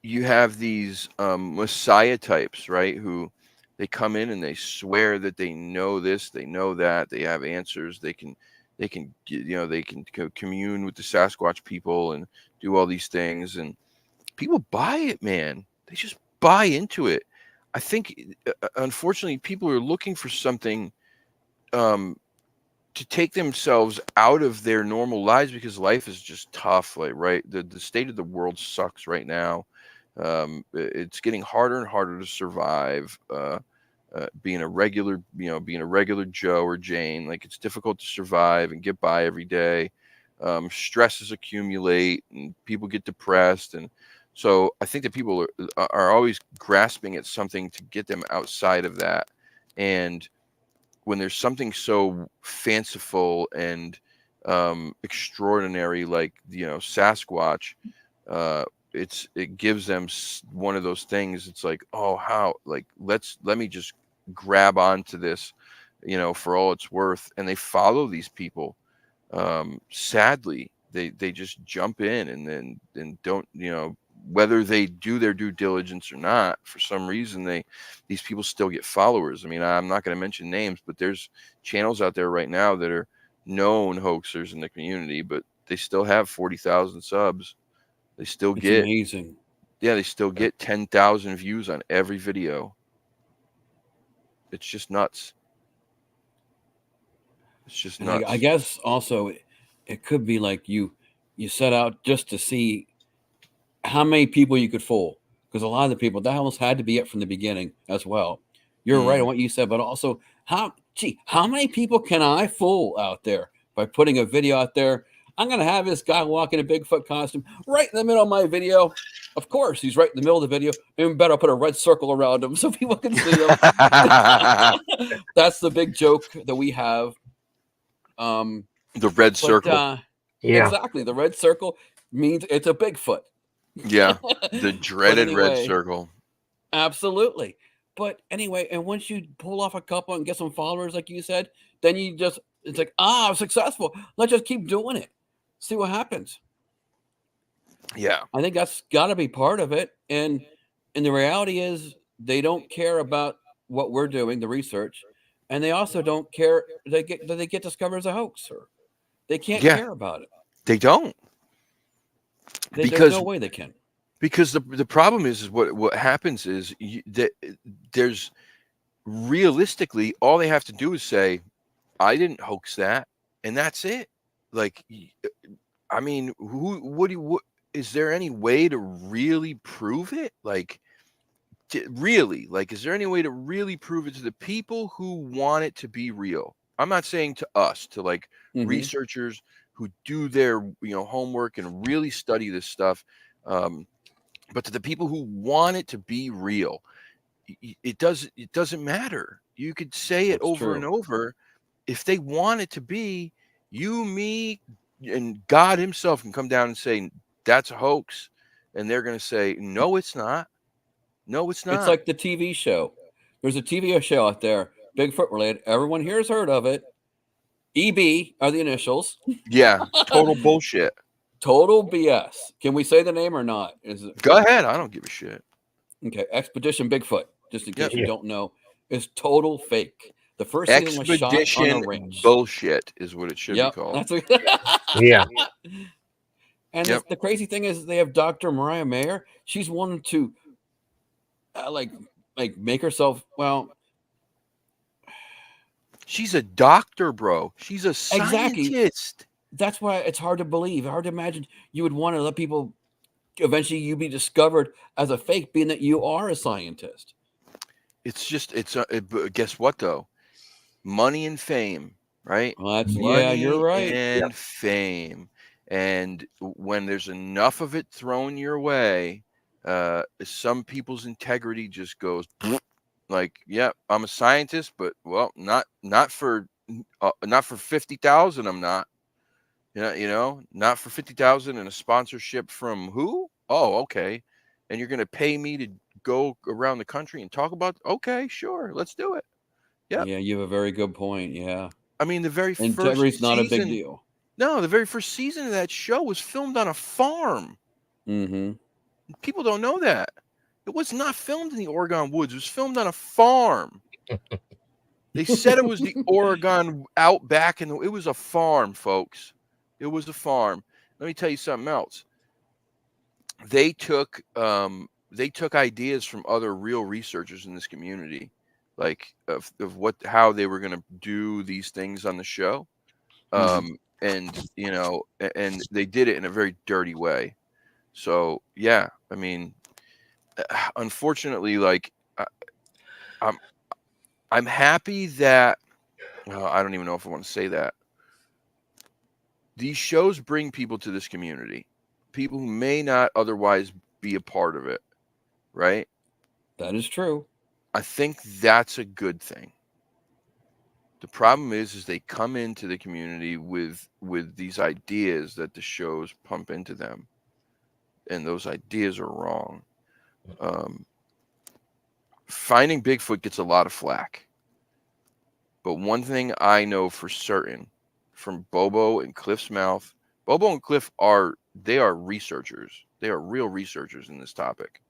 you have these messiah types, right? Who they come in and they swear that they know this, they know that, they have answers. They can commune with the Sasquatch people and do all these things, and people buy it, man. They just buy into it. I think, unfortunately, people are looking for something to take themselves out of their normal lives because life is just tough. Like, right, the state of the world sucks right now. It's getting harder and harder to survive. Being a regular Joe or Jane, like it's difficult to survive and get by every day. Stresses accumulate and people get depressed, and so I think that people are always grasping at something to get them outside of that. And when there's something so fanciful and extraordinary like Sasquatch, it gives them one of those things. It's like, oh, how, like, let me just grab onto this, for all it's worth. And they follow these people. Sadly, they just jump in and then don't, whether they do their due diligence or not, for some reason these people still get followers. I mean, I'm not going to mention names, but there's channels out there right now that are known hoaxers in the community, but they still have 40,000 subs. They still get amazing. Yeah, they still get 10,000 views on every video. It's just nuts. It's just nuts. I guess also it could be like you set out just to see how many people you could fool, because a lot of the people, that almost had to be it from the beginning as well. You're right on what you said, but also how many people can I fool out there by putting a video out there? I'm going to have this guy walk in a Bigfoot costume right in the middle of my video. Of course, he's right in the middle of the video. Even better, put a red circle around him so people can see him. That's the big joke that we have. The red circle. Yeah. Exactly. The red circle means it's a Bigfoot. Yeah. The dreaded red circle. Absolutely. But anyway, and once you pull off a couple and get some followers, like you said, then it's like, I'm successful. Let's just keep doing it. See what happens. Yeah. I think that's got to be part of it. And the reality is they don't care about what we're doing, the research, and they also don't care they get discovered as a hoaxer. They can't care about it. They don't. There's no way they can. Because the problem is what happens is that there's realistically all they have to do is say, I didn't hoax that, and that's it. Like, I mean, is there any way to really prove it? Like, is there any way to really prove it to the people who want it to be real? I'm not saying to us, to like researchers who do their homework and really study this stuff, but to the people who want it to be real, it doesn't matter. You could say it over and over. If they want it to be, you, me, and God himself can come down and say that's a hoax, and they're going to say no, it's not. No, it's not. It's like the TV show. There's a TV show out there, Bigfoot related. Everyone here has heard of it. EB are the initials. Yeah, total bullshit. Total BS. Can we say the name or not? Go ahead. I don't give a shit. Okay, Expedition Bigfoot, just in case you don't know, is total fake. The first season was shot on a ranch. Bullshit is what it should be called. Yeah. And the crazy thing is they have Dr. Mariah Mayer. She's wanted to like make herself, well, She's a doctor, bro. She's a Exactly. scientist. That's why it's hard to believe, hard to imagine you would want to let people eventually you be discovered as a fake, being that you are a scientist. It's just guess what though? Money and fame, right? Well, Money you're right. and fame. And when there's enough of it thrown your way, some people's integrity just goes like, yeah, I'm a scientist, but well, not for 50,000. I'm not. Not for 50,000 and a sponsorship from who? Oh, okay. And you're gonna pay me to go around the country and talk about? Okay, sure, let's do it. Yep. Yeah, you have a very good point. Yeah. I mean, the very first Integrity's not a big season. deal. No, the very first season of that show was filmed on a farm. Mm-hmm. People don't know that. It was not filmed in the Oregon woods. It was filmed on a farm. They said it was the Oregon outback, and it was a farm, folks. It was a farm. Let me tell you something else. They took ideas from other real researchers in this community, like of how they were going to do these things on the show. And and they did it in a very dirty way. So yeah, I mean, unfortunately, like I'm happy that I don't even know if I want to say that. These shows bring people to this community, people who may not otherwise be a part of it, right? That is true. I think that's a good thing. The problem is they come into the community with these ideas that the shows pump into them, and those ideas are wrong. Finding Bigfoot gets a lot of flack, but one thing I know for certain from Bobo and Cliff's mouth, Bobo and Cliff are researchers. They are real researchers in this topic.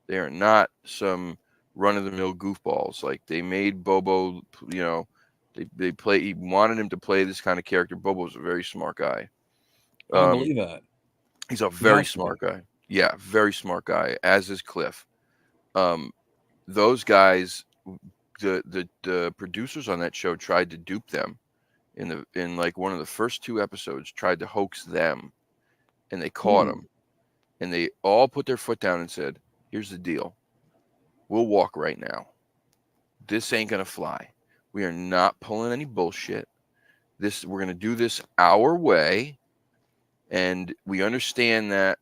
They are not some run-of-the-mill goofballs. Like, they made Bobo, he wanted him to play this kind of character. Bobo's a very smart guy. I believe that. He's a very smart guy. Yeah, very smart guy, as is Cliff. Those guys, the producers on that show tried to dupe them in like one of the first 2 episodes, tried to hoax them, and they caught them. And they all put their foot down and said, here's the deal. We'll walk right now. This ain't going to fly. We are not pulling any bullshit. We're going to do this our way. And we understand that,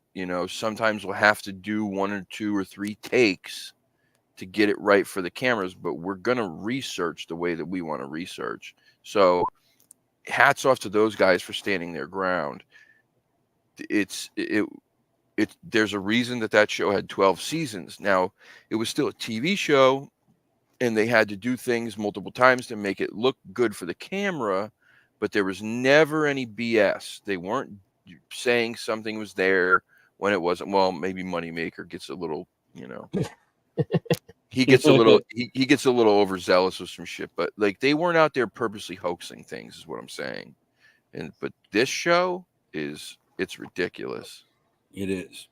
sometimes we'll have to do 1 or 2 or 3 takes to get it right for the cameras, but we're going to research the way that we want to research. So hats off to those guys for standing their ground. There's a reason that show had 12 seasons. Now, it was still a TV show, and they had to do things multiple times to make it look good for the camera, but there was never any BS. They weren't saying something was there when it wasn't. Well, maybe Moneymaker gets a little, he gets a little he gets a little overzealous with some shit, but like, they weren't out there purposely hoaxing things, is what I'm saying. But this show it's ridiculous. It is.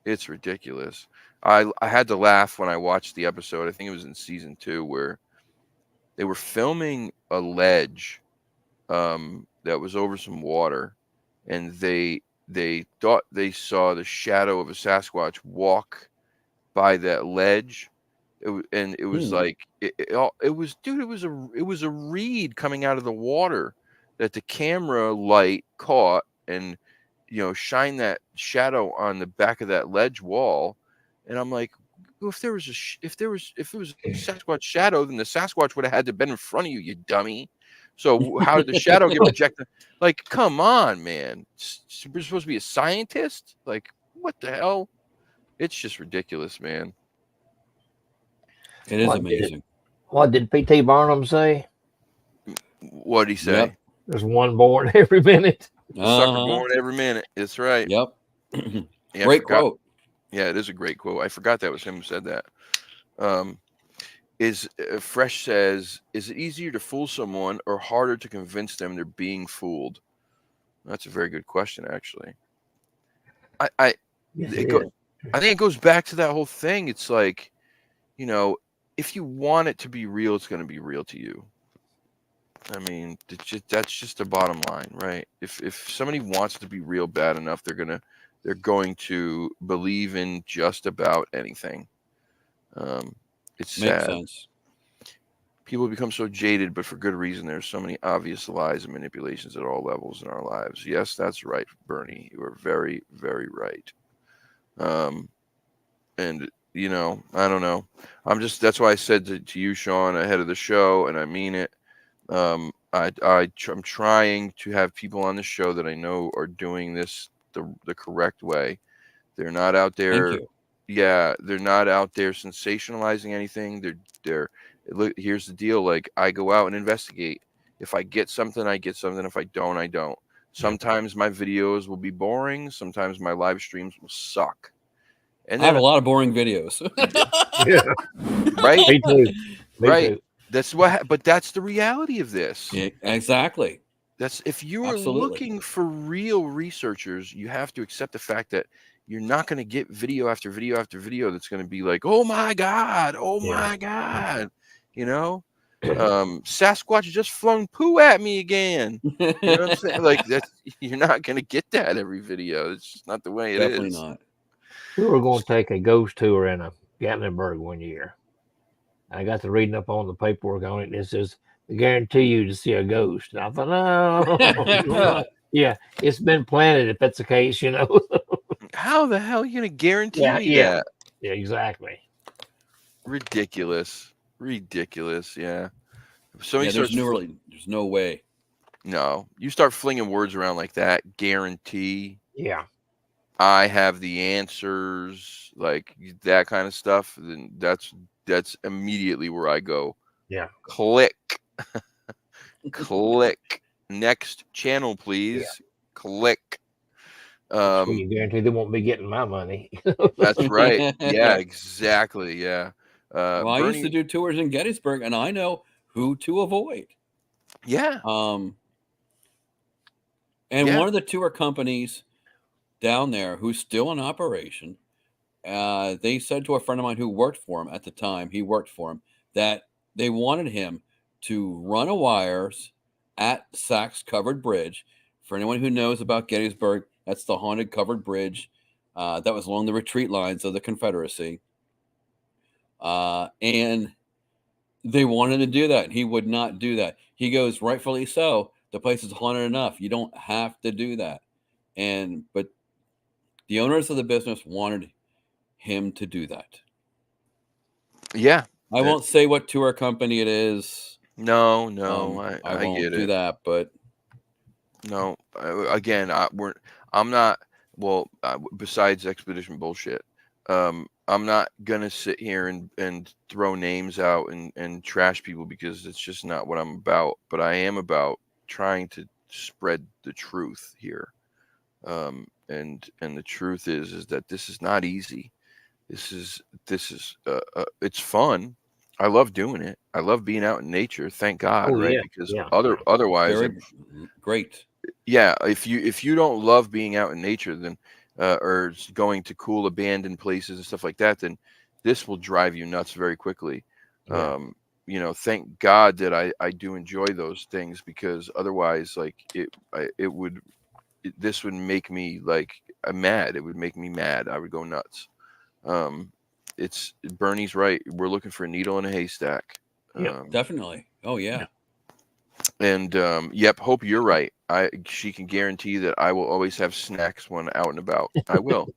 It's ridiculous. I had to laugh when I watched the episode. I think it was in season 2, where they were filming a ledge that was over some water, and they thought they saw the shadow of a Sasquatch walk by that ledge. It was like it was a reed coming out of the water that the camera light caught, and shine that shadow on the back of that ledge wall. And I'm like, if it was a Sasquatch shadow, then the Sasquatch would have had to been in front of you, you dummy. So how did the shadow get projected? Like, come on, man. We're supposed to be a scientist? Like, what the hell? It's just ridiculous, man. It is amazing. What did P.T. Barnum say? What did he say? Yep. There's one born every minute. Sucker born every minute. That's right. Yep. Yeah, great quote. Yeah, it is a great quote. I forgot that was him who said that. Fresh says, is it easier to fool someone or harder to convince them they're being fooled? That's a very good question, actually. I think it goes back to that whole thing. It's like, if you want it to be real, it's going to be real to you. I mean, that's just the bottom line, right? If somebody wants to be real bad enough, they're going to believe in just about anything. It's Makes sad. sense. People become so jaded, but for good reason. There's so many obvious lies and manipulations at all levels in our lives. Yes, that's right, Bernie. You are very, very right. And you know, I don't know. That's why I said to you, Sean, ahead of the show, and I mean it. I'm trying to have people on the show that I know are doing this the correct way. They're not out Thank there. you. Yeah, they're not out there sensationalizing anything. Look, here's the deal. Like, I go out and investigate. If I get something, I get something. If I don't, I don't. Sometimes my videos will be boring. Sometimes my live streams will suck. And I have a lot of boring videos. Yeah. right? Me too. Me Right. too. But that's the reality of this. Yeah, exactly. That's if you are Absolutely. looking for real researchers, you have to accept the fact that you're not going to get video after video after video that's going to be like, oh my God, you know, Sasquatch just flung poo at me again. You know what I'm saying? Like, you're not going to get that every video. It's just not the way it Definitely is. not. We were going to take a ghost tour in Gatlinburg one year. I got to reading up on the paperwork on it, and it says, "I guarantee you to see a ghost." And I thought, no, yeah, it's been planted if that's the case, you know. How the hell are you going to guarantee me yeah. that? Yeah, exactly. Ridiculous. Yeah. There's no way. No, you start flinging words around like that. Guarantee. Yeah. I have the answers, like that kind of stuff. Then that's immediately where I go. Yeah. Click. Click. Next channel, please. Yeah. Click. You guarantee they won't be getting my money. That's right. Yeah, exactly. Yeah. Well, I used to do tours in Gettysburg, and I know who to avoid. Yeah. And one of the tour companies down there who's still in operation, they said to a friend of mine who worked for him at the time, that they wanted him to run a wires at Sachs Covered Bridge. For anyone who knows about Gettysburg, that's the haunted covered bridge that was along the retreat lines of the Confederacy. And they wanted to do that. He would not do that. He goes, rightfully so. The place is haunted enough. You don't have to do that. But the owners of the business wanted him to do that. Yeah. I won't say what tour company it is. No, I won't get do it. that. But no, again, I'm not. Well, besides expedition bullshit, I'm not gonna sit here and throw names out and trash people because it's just not what I'm about. But I am about trying to spread the truth here. And the truth is that this is not easy. This is it's fun. I love doing it. I love being out in nature. Thank God, right? Yeah, because yeah. otherwise, very great. Yeah, if you don't love being out in nature, then or going to cool abandoned places and stuff like that, then this will drive you nuts very quickly. Yeah. You know, thank God that I do enjoy those things, because otherwise, like this would make me like mad. It would make me mad. I would go nuts. It's Bernie's right. We're looking for a needle in a haystack. Yeah, definitely. Oh yeah. And yep, Hope, you're right. She can guarantee that I will always have snacks when out and about. I will.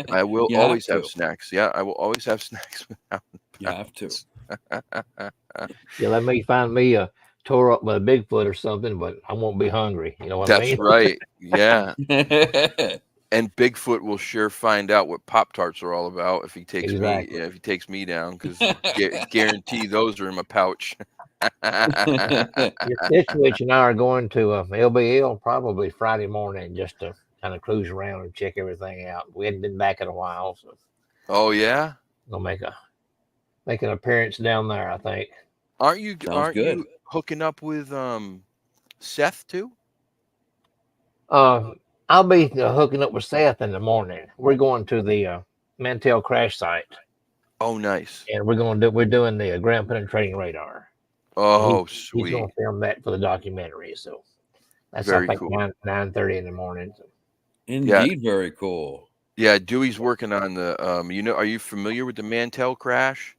I will always have snacks. Yeah, I will always have snacks when out and about. You have to. Yeah, let me find me a tore up by a Bigfoot or something, but I won't be hungry. You know what I mean? That's right. Yeah. And Bigfoot will sure find out what Pop-Tarts are all about if he takes me down, because guarantee those are in my pouch. Stitchwitch and I are going to LBL probably Friday morning just to kind of cruise around and check everything out. We hadn't been back in a while, so. Oh yeah, we'll make an appearance down there, I think. Aren't you hooking up with Seth too? I'll be hooking up with Seth in the morning. We're going to the Mantell crash site. Oh, nice. And we're doing the ground penetrating radar. Oh, He's sweet. going to film that for the documentary. So that's Very I think cool. 9:30 in the morning. So. Indeed, very cool. Yeah, Dewey's working on the are you familiar with the Mantell crash?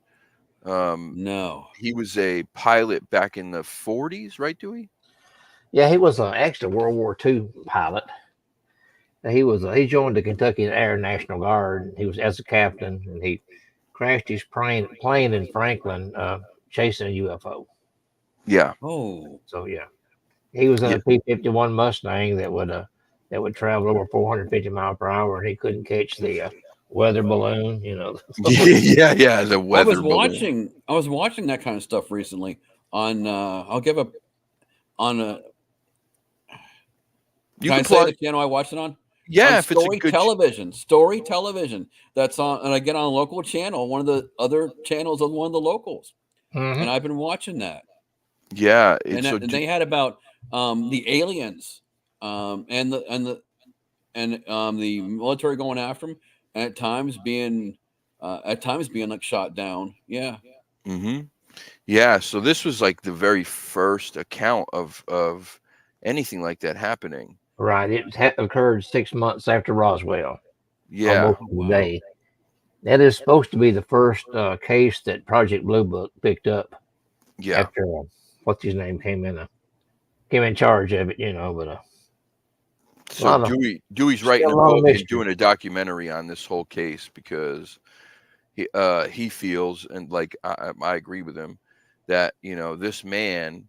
No. He was a pilot back in the 40s, right, Dewey? Yeah, he was actually a World War II pilot. He joined the Kentucky Air National Guard. He was as a captain, and he crashed his plane in Franklin, chasing a UFO. Yeah. Oh. So yeah, he was in a P-51 Mustang that would travel over 450 miles per hour, and he couldn't catch the weather balloon. Yeah, the weather balloon. I was watching that kind of stuff recently on. I'll give on a. You can I say the channel I watched it on? Yeah, on if it's a good Story Television. That's on, and I get on a local channel, one of the other channels of one of the locals, Mm-hmm. and I've been watching that. Yeah, and they had about the aliens, and the military going after them, and at times being like shot down. Yeah. Mm-hmm. Yeah. So this was like the very first account of anything like that happening. Right. It occurred 6 months after Roswell. Yeah. Almost the day. That is supposed to be the first case that Project Blue Book picked up. Yeah. After what's his name came in charge of it, but. So Dewey's writing a book and doing a documentary on this whole case because he feels, and like I agree with him, that this man,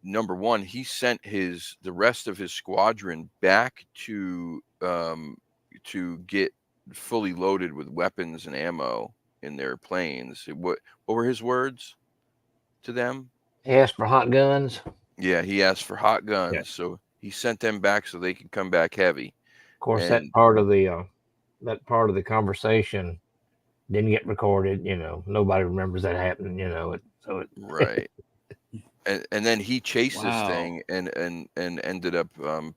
number one, he sent the rest of his squadron back to get fully loaded with weapons and ammo in their planes. What were his words to them? He asked for hot guns. Yeah, he asked for hot guns. Yeah. So he sent them back so they could come back heavy. Of course, that part of the conversation didn't get recorded. Nobody remembers that happening. Right. And then he chased this thing and ended up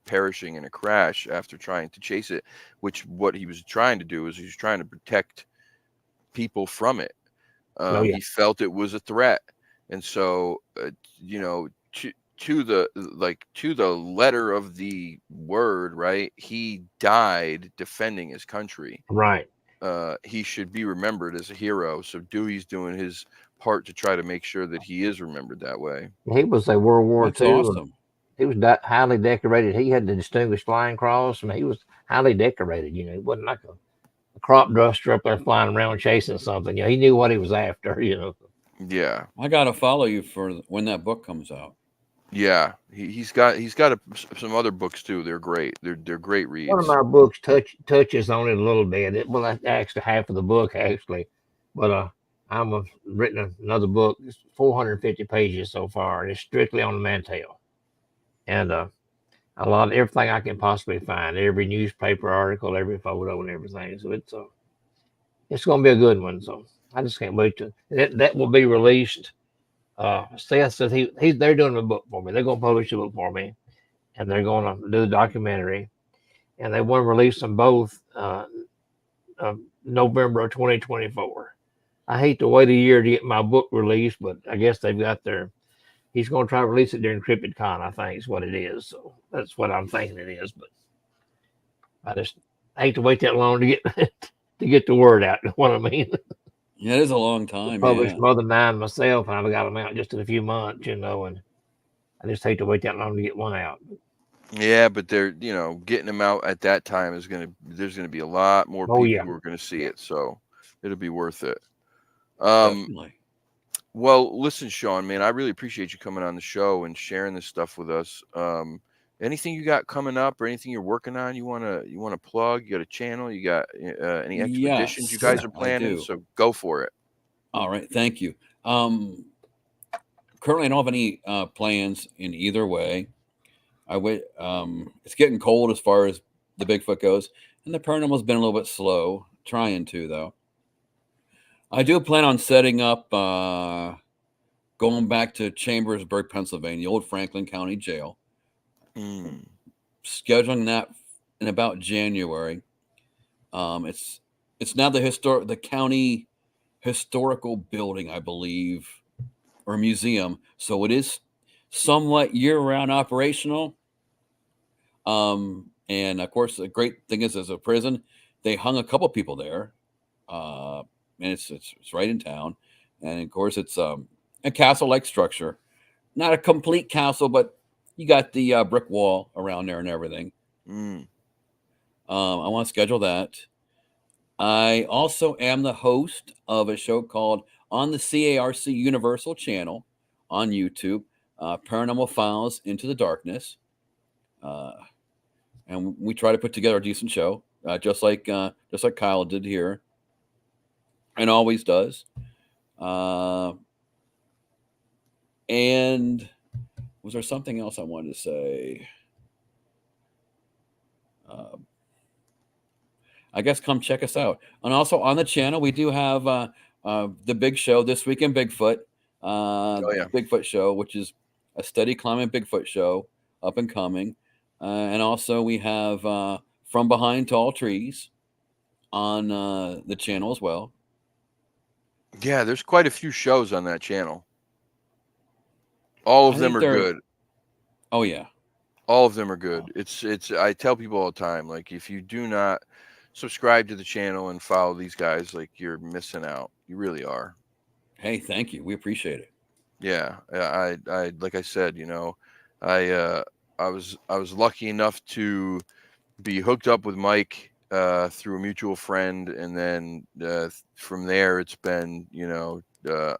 perishing in a crash after trying to chase it. Which what he was trying to do is he was trying to protect people from it. He felt it was a threat, and so to the letter of the word, right? He died defending his country. Right. He should be remembered as a hero. So Dewey's doing his part to try to make sure that he is remembered that way. He was a World War II. Awesome. He was highly decorated. He had the Distinguished Flying Cross. I mean, he was highly decorated. He wasn't like a crop duster up there flying around chasing something. He knew what he was after. Yeah. I gotta follow you for when that book comes out. Yeah, he's got some other books too. They're great. They're great reads. One of my books touches on it a little bit. That's actually half of the book actually, but I'm written another book. It's 450 pages so far, and it's strictly on the Mantell, and a lot of everything I can possibly find, every newspaper article, every photo, and everything. So it's going to be a good one. So I just can't wait to that will be released. Seth says they're doing a book for me. They're going to publish a book for me, and they're going to do the documentary, and they want to release them both November of 2024. I hate to wait a year to get my book released, but I guess they've got he's going to try to release it during CryptidCon, I think is what it is. So that's what I'm thinking it is, but I just hate to wait that long to get the word out. You know what I mean? Yeah, it is a long time. Published more than 9 myself, and I've got them out just in a few months, and I just hate to wait that long to get one out. Yeah, but they're getting them out at that time there's gonna be a lot more people who are gonna see it, so it'll be worth it. Definitely. Well, listen, Sean, man, I really appreciate you coming on the show and sharing this stuff with us. Anything you got coming up or anything you're working on you wanna plug? You got a channel? You got any expeditions you guys are planning? So go for it. All right, thank you. Currently, I don't have any plans in either way. It's getting cold as far as the Bigfoot goes, and the paranormal's been a little bit slow. Trying to though. I do plan on setting up, going back to Chambersburg, Pennsylvania, the old Franklin County Jail. Scheduling that in about January. It's now the county historical building, I believe, or museum, so it is somewhat year-round operational. And of course, the great thing is, as a prison, they hung a couple people there, and it's right in town. And of course, it's a castle-like structure, not a complete castle, but you got the brick wall around there and everything. I want to schedule that. I also am the host of a show called on the CARC Universal channel on YouTube, Paranormal Files Into the Darkness. And we try to put together a decent show, just like Kyle did here, and always does. And was there something else I wanted to say? I guess come check us out. And also on the channel, we do have the big show, This Week in Bigfoot. Bigfoot show, which is a steady climbing Bigfoot show, up and coming. And also we have From Behind Tall Trees on the channel as well. Yeah, there's quite a few shows on that channel. All of them are good. Oh yeah. All of them are good. It's I tell people all the time, like, if you do not subscribe to the channel and follow these guys, like, you're missing out. You really are. Hey, thank you. We appreciate it. Yeah. I like I said, you know, I was lucky enough to be hooked up with Mike through a mutual friend, and then from there it's been, you know,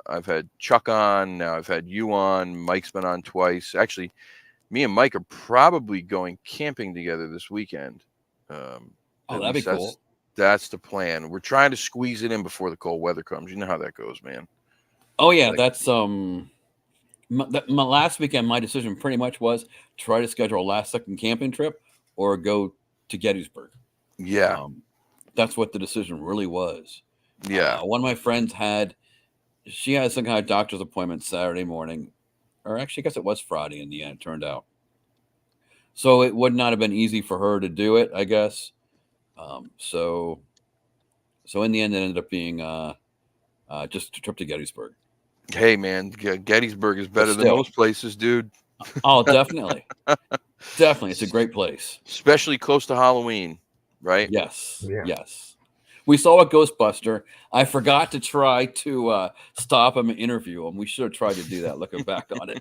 I've had Chuck on, now I've had you on, Mike's been on twice. Actually, me and Mike are probably going camping together this weekend. That'd be cool. That's the plan. We're trying to squeeze it in before the cold weather comes. You know how that goes, man. Oh yeah, that's my last weekend. My decision pretty much was try to schedule a last-second camping trip or go to Gettysburg. Yeah, that's what the decision really was. Yeah, one of my friends had some kind of doctor's appointment Saturday morning, or actually, I guess it was Friday in the end. It turned out, so it would not have been easy for her to do it, I guess. So in the end, it ended up being just a trip to Gettysburg. Hey man, Gettysburg is better than most places, dude. Oh, definitely. Definitely. It's a great place. Especially close to Halloween, right? Yes. Yeah. Yes. We saw a Ghostbuster. I forgot to try to stop him and interview him. We should have tried to do that looking back on it.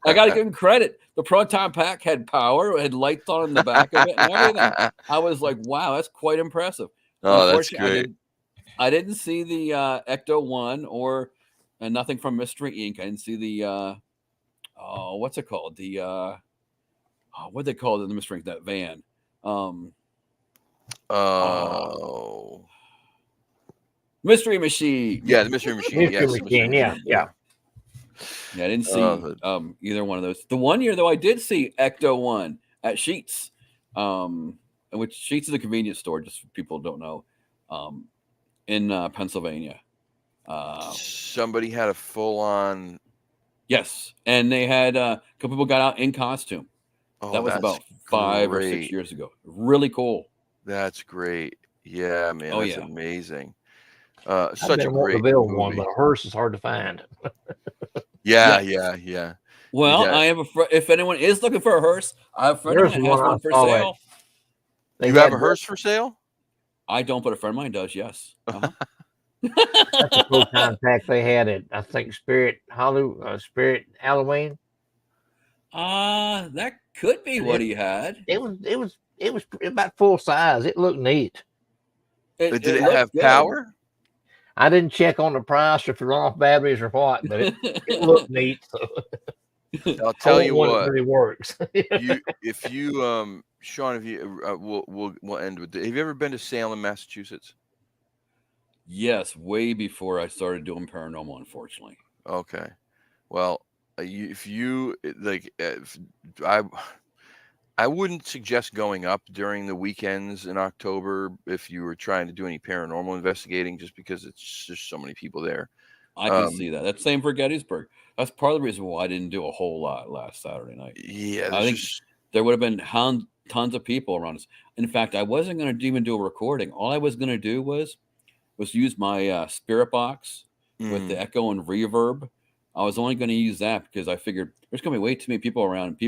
I got to give him credit. The Proton Pack had power, had lights on in the back of it and everything. I was like, wow, that's quite impressive. Oh, that's great. I didn't see the Ecto-1 or nothing from Mystery Inc. I didn't see the what's it called? The what they call it in the Mystery Inc. That van. Mystery Machine. Yeah, the Mystery Machine. Mystery Machine. Yeah. Yeah, I didn't see either one of those. The one year though, I did see Ecto-1 at Sheetz, which Sheetz is a convenience store. Just for people who don't know. In Pennsylvania. Somebody had a full-on. Yes, and they had a couple people got out in costume. That was about 5 or 6 years ago. Really cool. That's great. Yeah, man. That's amazing. Such a great movie. One, but a hearse is hard to find. Yeah. Well, I have if anyone is looking for a hearse, I have a friend of mine has one for sale. You have a hearse for sale? I don't, but a friend of mine does. Yes. That's a cool contact they had at, I think, Spirit Halloween. That could be what he had. It was about full size. It looked neat. Did it have power? I didn't check on the price or if it run off batteries or what, but it looked neat. So. I'll tell you what, it really works. Sean, if you we'll end with have you ever been to Salem, Massachusetts? Yes, way before I started doing paranormal, unfortunately. Okay. Well, I wouldn't suggest going up during the weekends in October if you were trying to do any paranormal investigating, just because it's just so many people there. I can see that. That's same for Gettysburg. That's part of the reason why I didn't do a whole lot last Saturday night. Yeah, I think there would have been tons of people around us. In fact, I wasn't going to even do a recording. All I was going to do was use my spirit box with the echo and reverb. I was only going to use that because I figured there's going to be way too many people around.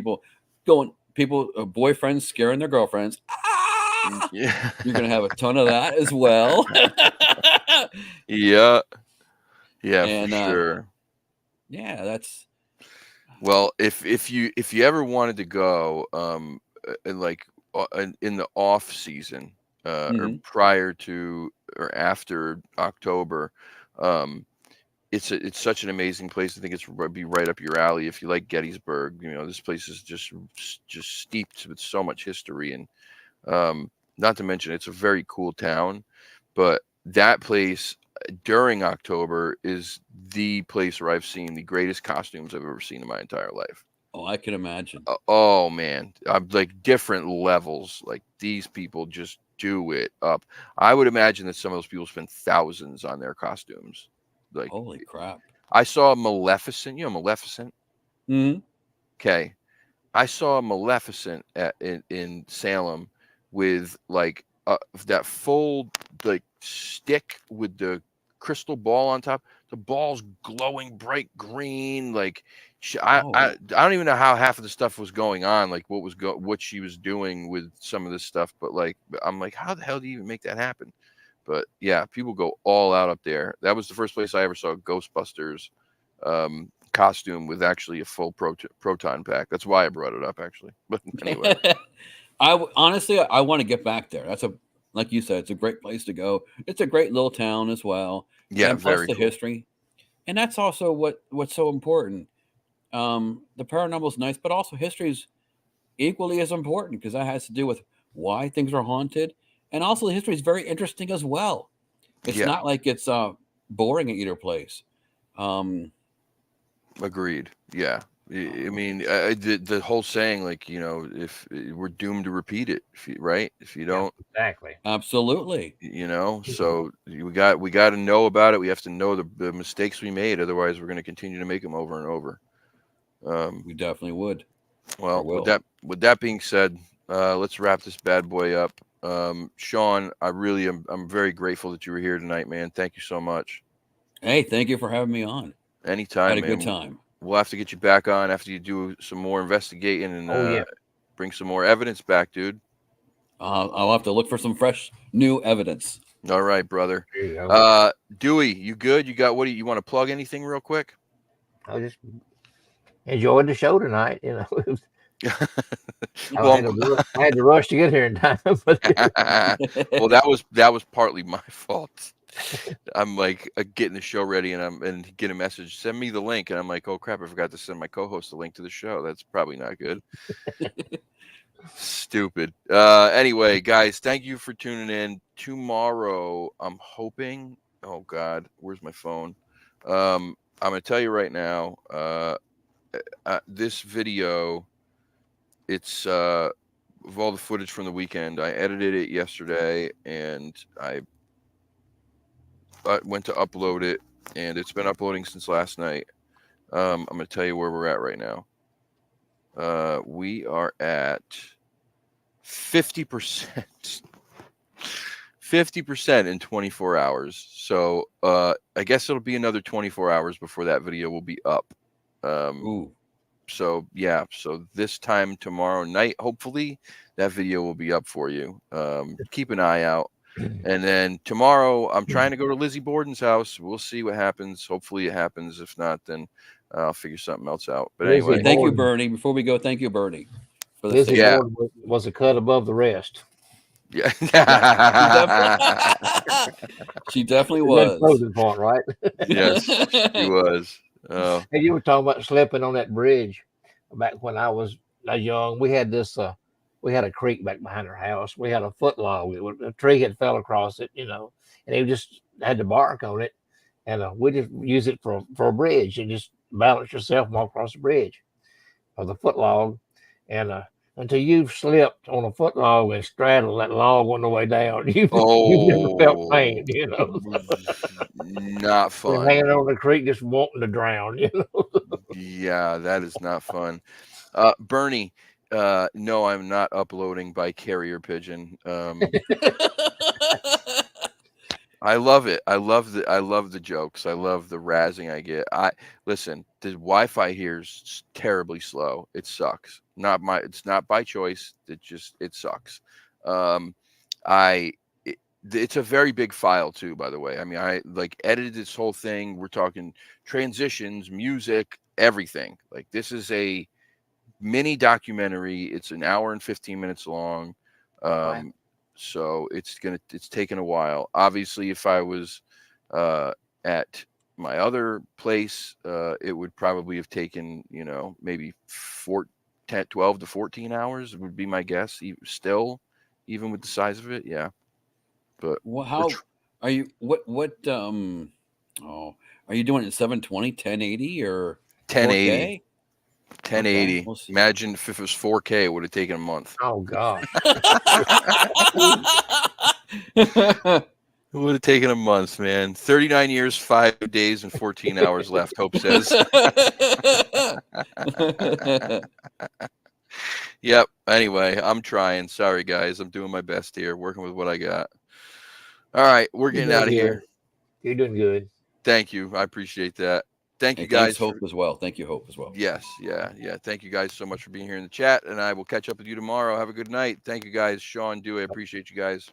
Boyfriends scaring their girlfriends. Ah! Yeah. You're going to have a ton of that as well. Yeah, And, for sure. Yeah, that's. Well, if you ever wanted to go, in the off season, or prior to or after October, it's such an amazing place. I think it's be right up your alley if you like Gettysburg. You know, this place is just steeped with so much history, and not to mention it's a very cool town. But that place during October is the place where I've seen the greatest costumes I've ever seen in my entire life. Oh, I can imagine. Oh man, I'm like different levels. Like these people just do it up. I would imagine that some of those people spend thousands on their costumes. Like, holy crap! I saw Maleficent. You know Maleficent? Mm-hmm. Okay, I saw Maleficent in Salem with like that full like stick with the crystal ball on top. The ball's glowing bright green. Like I don't even know how half of the stuff was going on. Like what she was doing with some of this stuff. But like I'm like, how the hell do you even make that happen? But yeah, people go all out up there. That was the first place I ever saw Ghostbusters costume with actually a full proton pack. That's why I brought it up, actually. But anyway, honestly, I want to get back there. Like you said, it's a great place to go. It's a great little town as well. Yeah, and plus very the cool. history, and that's also what's so important. The paranormal is nice, but also history is equally as important because that has to do with why things are haunted, and also the history is very interesting as well. It's not like it's boring at either place. Agreed. Yeah. I mean, the whole saying, like, you know, if we're doomed to repeat it, right? If you don't, exactly, absolutely, you know. So we got to know about it. We have to know the mistakes we made. Otherwise, we're going to continue to make them over and over. We definitely would. Well, with that being said, let's wrap this bad boy up. Sean, I'm very grateful that you were here tonight, man. Thank you so much. Hey, thank you for having me on. Anytime, had a man. good time. We'll have to get you back on after you do some more investigating and bring some more evidence back, dude. I'll have to look for some fresh new evidence. All right, brother. There you go. Dewey, you good? You got you want to plug anything real quick? I just enjoyed the show tonight. You know, I had to rush to get here in time. But well, that was partly my fault. I'm like getting the show ready, and get a message, send me the link, and I'm like, oh crap, I forgot to send my co-host the link to the show. That's probably not good. Stupid. Anyway, guys, thank you for tuning in. Tomorrow, I'm hoping. Oh God, where's my phone? I'm gonna tell you right now. This video, it's of all the footage from the weekend. I edited it yesterday, and I went to upload it, and it's been uploading since last night. I'm going to tell you where we're at right now. We are at 50%. 50% in 24 hours. So I guess it'll be another 24 hours before that video will be up. So yeah, so this time tomorrow night, hopefully that video will be up for you. Keep an eye out. And then tomorrow, I'm trying to go to Lizzie Borden's house. We'll see what happens. Hopefully it happens. If not, then I'll figure something else out. But anyway, thank you, Bernie. Before we go, thank you, Bernie. For the Lizzie Borden was a cut above the rest. Yeah, she definitely was. Closing point, right? Yes, she was. And you were talking about slipping on that bridge. Back when I was young, we had this. We had a creek back behind our house. We had a foot log. A tree had fell across it, you know, and it just had to bark on it. And we just use it for a bridge and just balance yourself and walk across the bridge of the foot log. And until you've slipped on a foot log and straddled that log on the way down, you've never felt pain, you know. Not fun. Hanging on the creek just wanting to drown, you know. Yeah, that is not fun. Bernie, no, I'm not uploading by carrier pigeon. I love it. I love the jokes. I love the razzing I get. Listen, the Wi-Fi here is terribly slow. It sucks. It's not by choice. It sucks. It's a very big file too, by the way. I mean, I like edited this whole thing. We're talking transitions, music, everything. Like, this is a mini documentary. It's an hour and 15 minutes long. Wow. So it's taken a while. Obviously, if I was at my other place, it would probably have taken, maybe 12 to 14 hours would be my guess. Even with the size of it. Yeah. But Well, how are you? What? Oh, are you doing it 720, 1080, or 1080? 4K? 1080. Okay, we'll see. Imagine if it was 4K, it would have taken a month. Oh gosh. It would have taken a month, man. 39 years, 5 days, and 14 hours left, Hope says. Yep. Anyway, I'm trying. Sorry, guys. I'm doing my best here, working with what I got. All right. We're getting out of here. You're doing good. Thank you. I appreciate that. Thank you, And guys. thanks, Hope, as well. Thank you, Hope, as well. Yes. Yeah. Thank you guys so much for being here in the chat, and I will catch up with you tomorrow. Have a good night. Thank you, guys. Sean, Dewey, I appreciate you guys.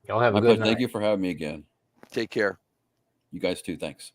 Y'all have a My good pleasure. night. Thank you for having me again. Take care. You guys too. Thanks.